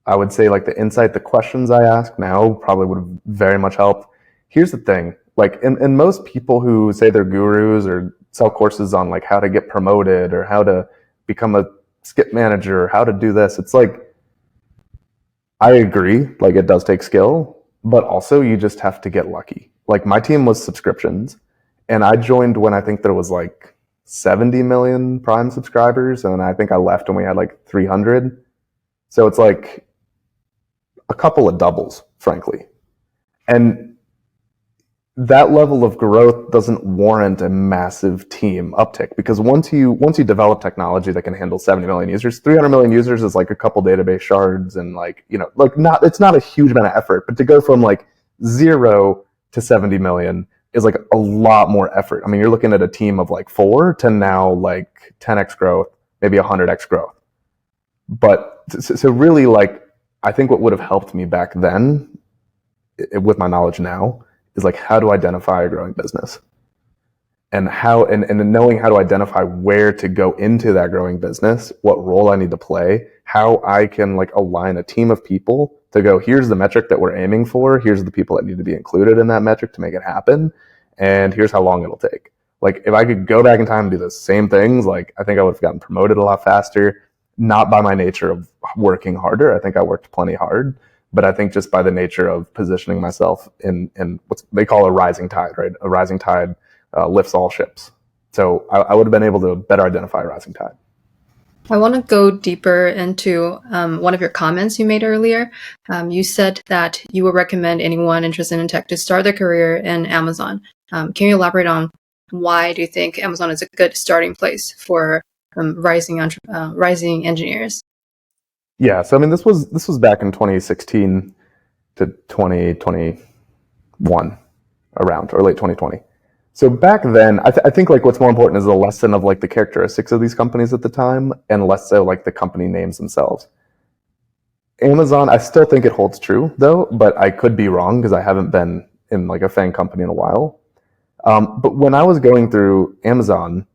I would say like the insight, the questions I ask now probably would have very much helped. Here's the thing, like in most people who say they're gurus or sell courses on like how to get promoted or how to become a skip manager or how to do this, it's like, I agree, like it does take skill, but also you just have to get lucky. Like my team was subscriptions, and I joined when I think there was like 70 million Prime subscribers, and I think I left when we had like 300. So it's like a couple of doubles, frankly. And that level of growth doesn't warrant a massive team uptick, because once you develop technology that can handle 70 million users, 300 million users is like a couple database shards, and like, you know, like it's not a huge amount of effort, but to go from like 0 to 70 million is like a lot more effort. I mean, you're looking at a team of like 4 to now like 10x growth, maybe 100x growth. But so really, like, I think what would have helped me back then with my knowledge now is like how to identify a growing business, and how and knowing how to identify where to go into that growing business, what role I need to play, how I can like align a team of people to go, here's the metric that we're aiming for, here's the people that need to be included in that metric to make it happen, and here's how long it'll take. Like if I could go back in time and do the same things, like I think I would have gotten promoted a lot faster, not by my nature of working harder. I think I worked plenty hard, but I think just by the nature of positioning myself in what they call a rising tide, right? A rising tide lifts all ships. So I would have been able to better identify a rising tide. I want to go deeper into one of your comments you made earlier. You said that you would recommend anyone interested in tech to start their career in Amazon. Can you elaborate on why do you think Amazon is a good starting place for rising engineers? Yeah, so I mean, this was back in 2016 to 2021, around, or late 2020. So back then, I think like what's more important is the lesson of like the characteristics of these companies at the time, and less so like the company names themselves. Amazon, I still think it holds true though, but I could be wrong because I haven't been in like a FAANG company in a while. But when I was going through Amazon,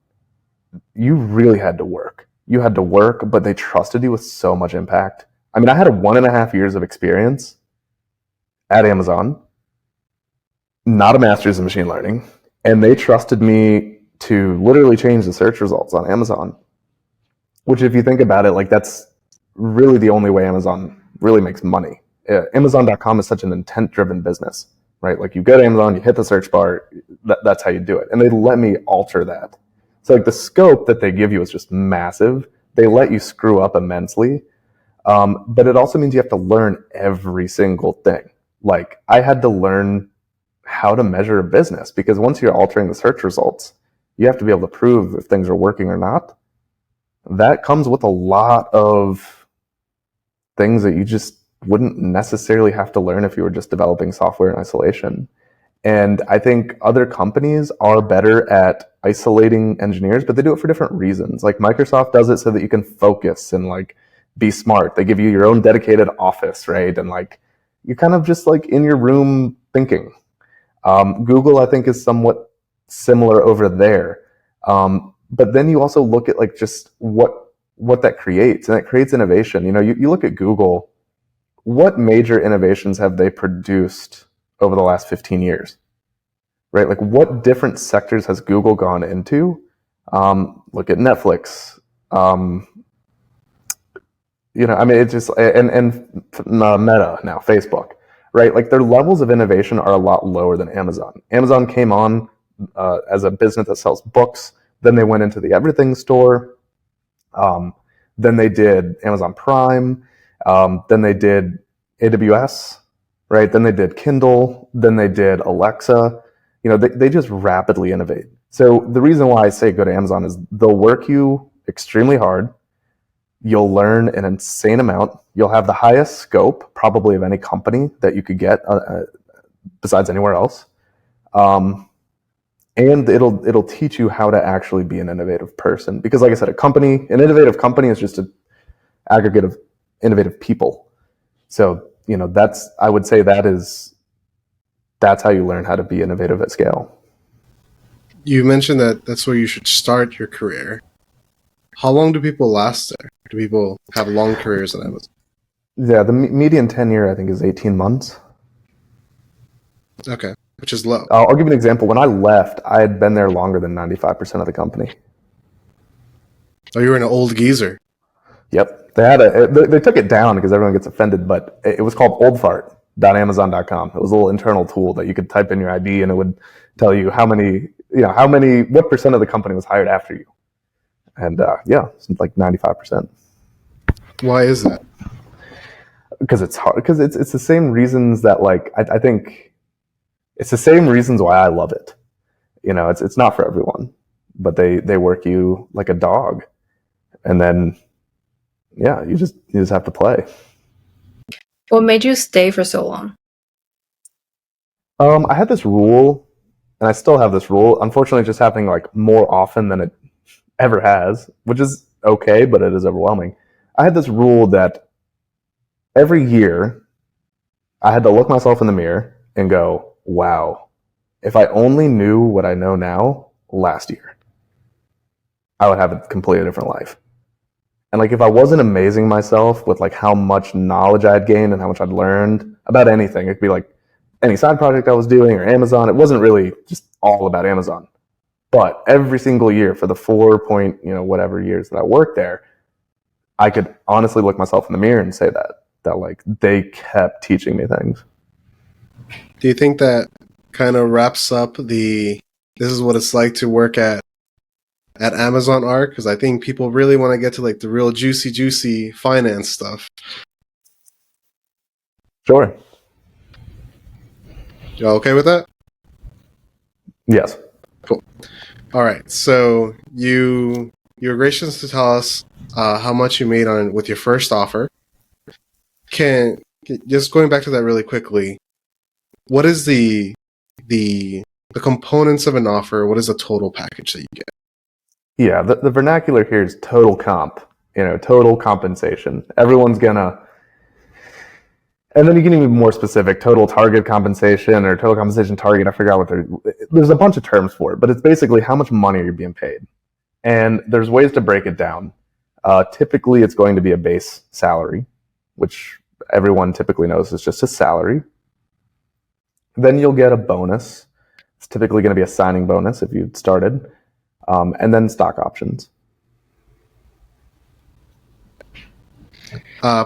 you really had to work. You had to work, but they trusted you with so much impact. I mean, I had 1.5 years of experience at Amazon, not a master's in machine learning, and they trusted me to literally change the search results on Amazon. Which, if you think about it, like that's really the only way Amazon really makes money. Amazon.com is such an intent-driven business, right? Like you go to Amazon, you hit the search bar, that's how you do it. And they let me alter that. So like the scope that they give you is just massive. They let you screw up immensely. But it also means you have to learn every single thing. Like I had to learn how to measure a business, because once you're altering the search results, you have to be able to prove if things are working or not. That comes with a lot of things that you just wouldn't necessarily have to learn if you were just developing software in isolation. And I think other companies are better at isolating engineers, but they do it for different reasons. Like Microsoft does it so that you can focus and like be smart. They give you your own dedicated office, right? And like you're kind of just like in your room thinking. Google, I think, is somewhat similar over there. But then you also look at like just what that creates, and it creates innovation. You know, you look at Google, what major innovations have they produced over the last 15 years, right? Like what different sectors has Google gone into? Look at Netflix. You know, I mean, it's just, and Meta now, Facebook, right? Like their levels of innovation are a lot lower than Amazon. Amazon came on as a business that sells books. Then they went into the everything store. Then they did Amazon Prime. Then they did AWS, right? Then they did Kindle. Then they did Alexa. You know, they just rapidly innovate. So the reason why I say go to Amazon is they'll work you extremely hard. You'll learn an insane amount. You'll have the highest scope probably of any company that you could get besides anywhere else. And it'll teach you how to actually be an innovative person. Because like I said, an innovative company is just an aggregate of innovative people. So, you know, I would say that's how you learn how to be innovative at scale. You mentioned that that's where you should start your career. How long do people last there? Do people have long careers in Amazon? Yeah, the median tenure, I think, is 18 months. Okay, which is low. I'll give you an example. When I left, I had been there longer than 95% of the company. Oh, you were an old geezer. Yep. They took it down because everyone gets offended, but it was called oldfart.amazon.com. It was a little internal tool that you could type in your ID and it would tell you what percent of the company was hired after you. And it's like 95%. Why is that? Because it's hard. Because it's the same reasons that like I think it's the same reasons why I love it. You know, it's not for everyone, but they work you like a dog, and then you just have to play. What made you stay for so long? I had this rule, and I still have this rule. Unfortunately, it's just happening like more often than it ever has, which is okay, but it is overwhelming. I had this rule that every year I had to look myself in the mirror and go, wow, if I only knew what I know now last year, I would have a completely different life. And like if I wasn't amazing myself with like how much knowledge I'd gained and how much I'd learned about anything, it could be like any side project I was doing or Amazon. It wasn't really just all about Amazon. But every single year for the 4 point, whatever years that I worked there, I could honestly look myself in the mirror and say that like they kept teaching me things. Do you think that kind of wraps up this is what it's like to work at Amazon arc? Because I think people really want to get to like the real juicy finance stuff. Sure. You all okay with that? Yes. All right. So you were gracious to tell us how much you made on with your first offer. Just going back to that really quickly, what is the components of an offer? What is the total package that you get? Yeah, the vernacular here is total comp, total compensation. Everyone's gonna, and then you can even be more specific, total target compensation or total compensation target. I forgot there's a bunch of terms for it, but it's basically how much money are you being paid. And there's ways to break it down. Typically, it's going to be a base salary, which everyone typically knows is just a salary. Then you'll get a bonus. It's typically going to be a signing bonus if you started. And then stock options.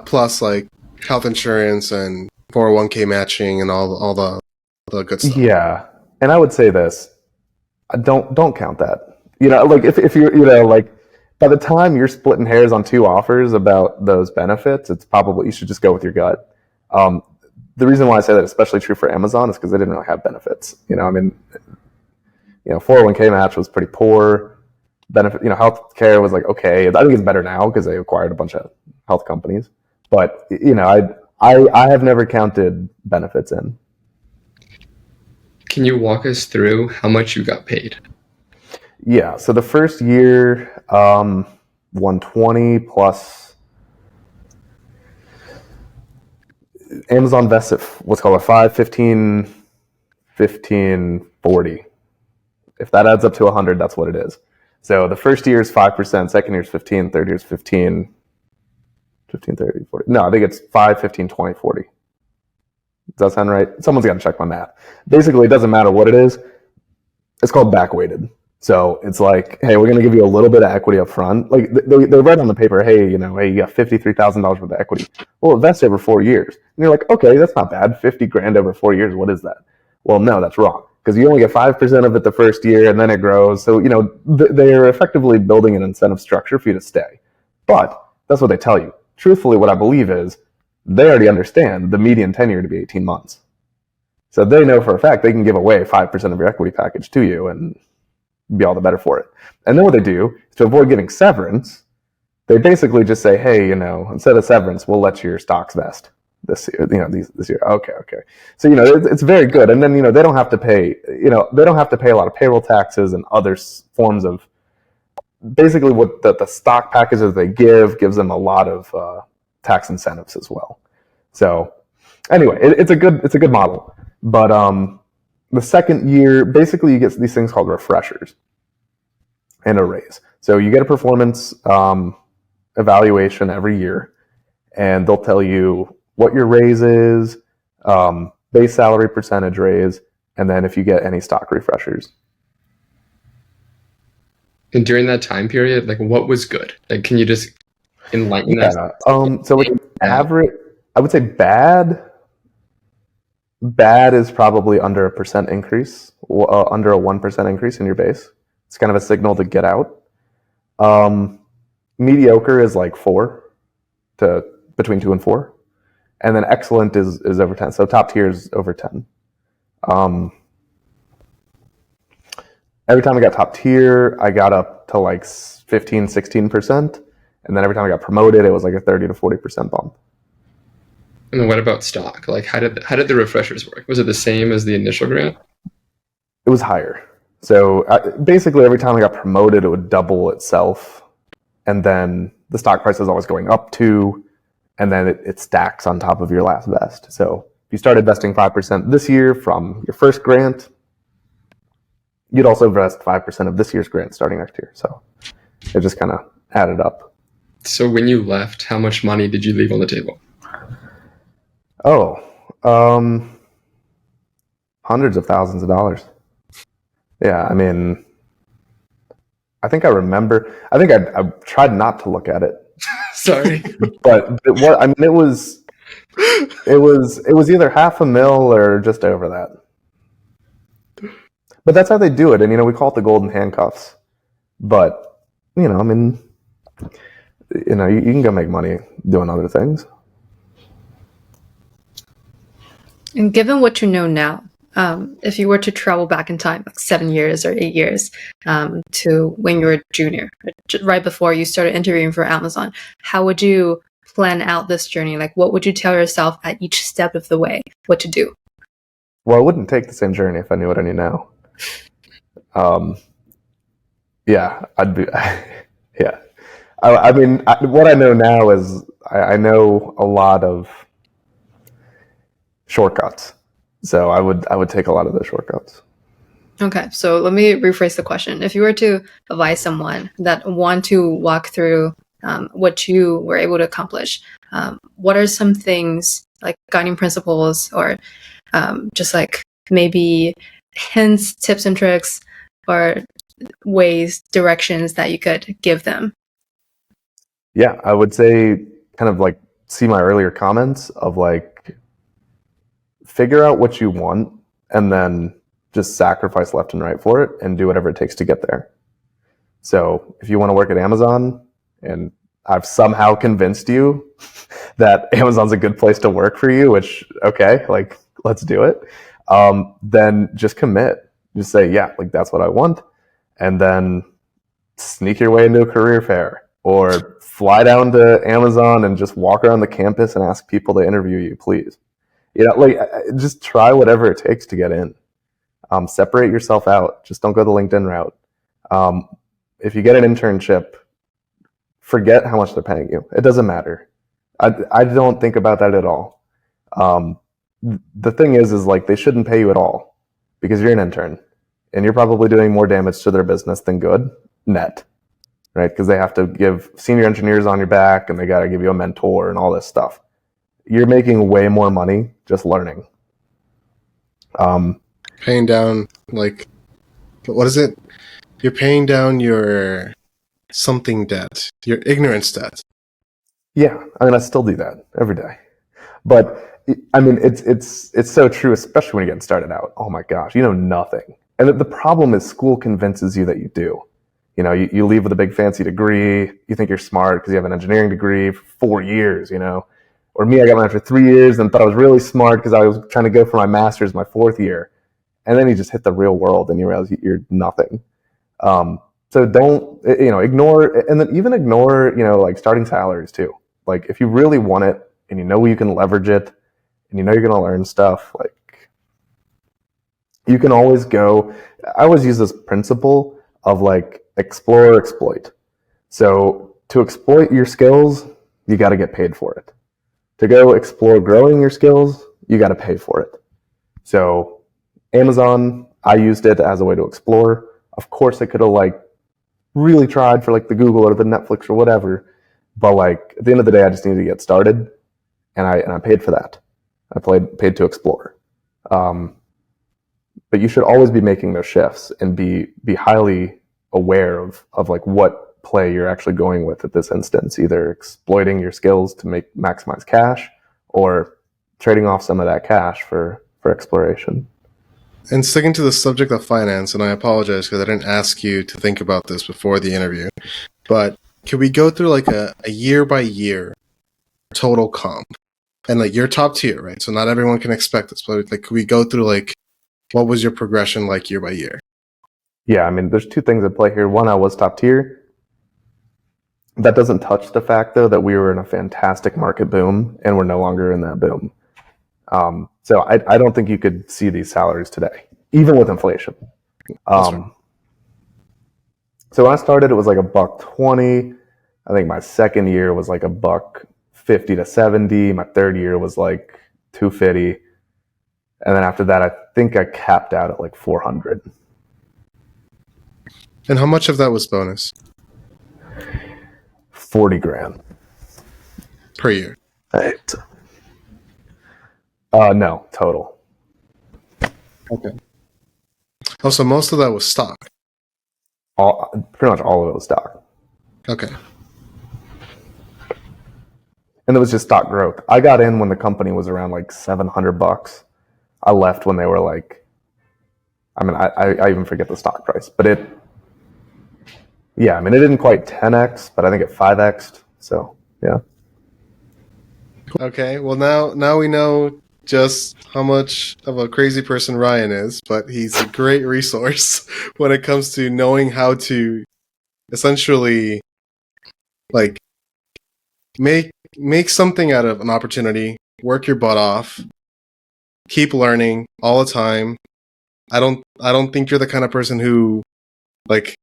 Plus, like health insurance and 401k matching and all the good stuff. Yeah, and I would say this: don't count that. Like if you're, like by the time you're splitting hairs on two offers about those benefits, it's probably you should just go with your gut. The reason why I say that, especially true for Amazon, is because they didn't really have benefits. 401k match was pretty poor. Benefit, healthcare was like okay. I think it's better now because they acquired a bunch of health companies. But I have never counted benefits in. Can you walk us through how much you got paid? Yeah. So the first year, 120 plus. Amazon vests at what's called a 5, 15, 15, 40. If that adds up to 100, that's what it is. So the first year is 5%, second year is 15, third year is 15, 30, 40. No, I think it's 5, 15, 20, 40. Does that sound right? Someone's got to check my math. Basically, it doesn't matter what it is. It's called back-weighted. So it's like, hey, we're going to give you a little bit of equity up front. Like they write on the paper, hey, you got $53,000 worth of equity. Well, it vests over 4 years. And you're like, okay, that's not bad. 50 grand over 4 years. What is that? Well, no, that's wrong. Because you only get 5% of it the first year and then it grows. So, they're effectively building an incentive structure for you to stay. But that's what they tell you. Truthfully, what I believe is they already understand the median tenure to be 18 months. So they know for a fact they can give away 5% of your equity package to you and be all the better for it. And then what they do is to avoid giving severance, they basically just say, hey, instead of severance, we'll let your stocks vest this year, this year. Okay. So, it's very good. And then, they don't have to pay, they don't have to pay a lot of payroll taxes and other forms of basically what the stock packages they gives them a lot of tax incentives as well. So anyway, it's a good model. But the second year, basically you get these things called refreshers and a raise. So you get a performance evaluation every year, and they'll tell you what your raise is, base salary percentage raise, and then if you get any stock refreshers. And during that time period, like what was good? Like, can you just enlighten us? So like average, I would say bad is probably under a percent increase, under a 1% increase in your base. It's kind of a signal to get out. Mediocre is like 4 to between 2 and 4. And then excellent is over 10. So top tier is over 10. Every time I got top tier, I got up to like 15, 16%. And then every time I got promoted, it was like a 30 to 40% bump. And then what about stock? Like how did the refreshers work? Was it the same as the initial grant? It was higher. So basically every time I got promoted, it would double itself. And then the stock price is always going up too. And then it stacks on top of your last vest. So if you started vesting 5% this year from your first grant, you'd also vest 5% of this year's grant starting next year. So it just kind of added up. So when you left, how much money did you leave on the table? Hundreds of thousands of dollars. Yeah, I mean, I think I remember. I think I tried not to look at it. Sorry, but it was either $500,000 or just over that. But that's how they do it, and we call it the golden handcuffs. But I mean, you can go make money doing other things. And given what you know now, if you were to travel back in time, like 7 years or 8 years, to when you were a junior, right before you started interviewing for Amazon, how would you plan out this journey? Like, what would you tell yourself at each step of the way what to do? Well, I wouldn't take the same journey if I knew what I knew now. Yeah, I'd be. Yeah, I mean, what I know now is I know a lot of shortcuts, so I would take a lot of those shortcuts. Okay, so let me rephrase the question. If you were to advise someone that want to walk through what you were able to accomplish, what are some things like guiding principles or just like maybe hints, tips and tricks, or ways, directions that you could give them? Yeah, I would say kind of like see my earlier comments of like figure out what you want and then just sacrifice left and right for it and do whatever it takes to get there. So if you want to work at Amazon and I've somehow convinced you that Amazon's a good place to work for you, which, okay, like, let's do it. Then just commit. Just say, yeah, like that's what I want. And then sneak your way into a career fair or fly down to Amazon and just walk around the campus and ask people to interview you, please. You know, like just try whatever it takes to get in. Separate yourself out. Just don't go the LinkedIn route. If you get an internship, forget how much they're paying you. It doesn't matter. I don't think about that at all. The thing is like they shouldn't pay you at all because you're an intern and you're probably doing more damage to their business than good net, right? Because they have to give senior engineers on your back and they got to give you a mentor and all this stuff. You're making way more money just learning. Paying down, like, what is it? You're paying down your something debt, your ignorance debt. Yeah, I mean, I still do that every day. But I mean, it's so true, especially when you're getting started out. Oh my gosh, you know nothing. And the problem is school convinces you that you do. You know, you leave with a big fancy degree. You think you're smart because you have an engineering degree for 4 years, you know. Or me, I got mine for 3 years and thought I was really smart because I was trying to go for my master's my 4th year. And then you just hit the real world and you realize you're nothing. So don't, you know, ignore, and then even ignore, you know, like starting salaries too. Like if you really want it and you know you can leverage it and you know you're going to learn stuff, like you can always go. I always use this principle of like explore, exploit. So to exploit your skills, you got to get paid for it. To go explore growing your skills, you got to pay for it. So Amazon, I used it as a way to explore. Of course, I could have like really tried for like the Google or the Netflix or whatever, but like at the end of the day, I just needed to get started, and I paid for that. I paid to explore. But you should always be making those shifts and be highly aware of like what play you're actually going with at this instance, either exploiting your skills to maximize cash or trading off some of that cash for exploration. And sticking to the subject of finance, and I apologize because I didn't ask you to think about this before the interview, but can we go through like a year by year total comp? And like you're top tier, right? So not everyone can expect this, but like could we go through like what was your progression like year by year? Yeah, I mean, there's 2 things at play here. One, I was top tier. That doesn't touch the fact, though, that we were in a fantastic market boom, and we're no longer in that boom. So I don't think you could see these salaries today, even with inflation. Right. So when I started, it was like $120. I think my second year was like $150 to $70. My third year was like $250, and then after that, I think I capped out at like $400. And how much of that was bonus? $40,000 Per year? Right. No, total. Okay. Oh, so most of that was stock. Pretty much all of it was stock. Okay. And it was just stock growth. I got in when the company was around like $700. I left when they were like, I mean, I even forget the stock price, but it didn't quite 10x, but I think it 5x'd. So yeah. Okay. Well, now we know just how much of a crazy person Ryan is, but he's a great resource when it comes to knowing how to essentially like make something out of an opportunity, work your butt off, keep learning all the time. I don't think you're the kind of person who like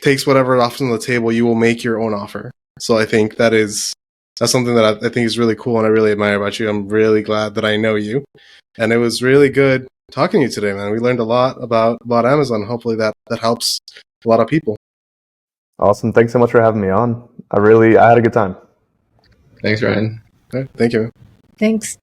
takes whatever offers on the table. You will make your own offer. So I think that's something that I think is really cool and I really admire about you. I'm really glad that I know you, and it was really good talking to you today, man. We learned a lot about Amazon. Hopefully that helps a lot of people. Awesome. Thanks so much for having me on. I had a good time. Thanks, Ryan. All right, thank you. Thanks.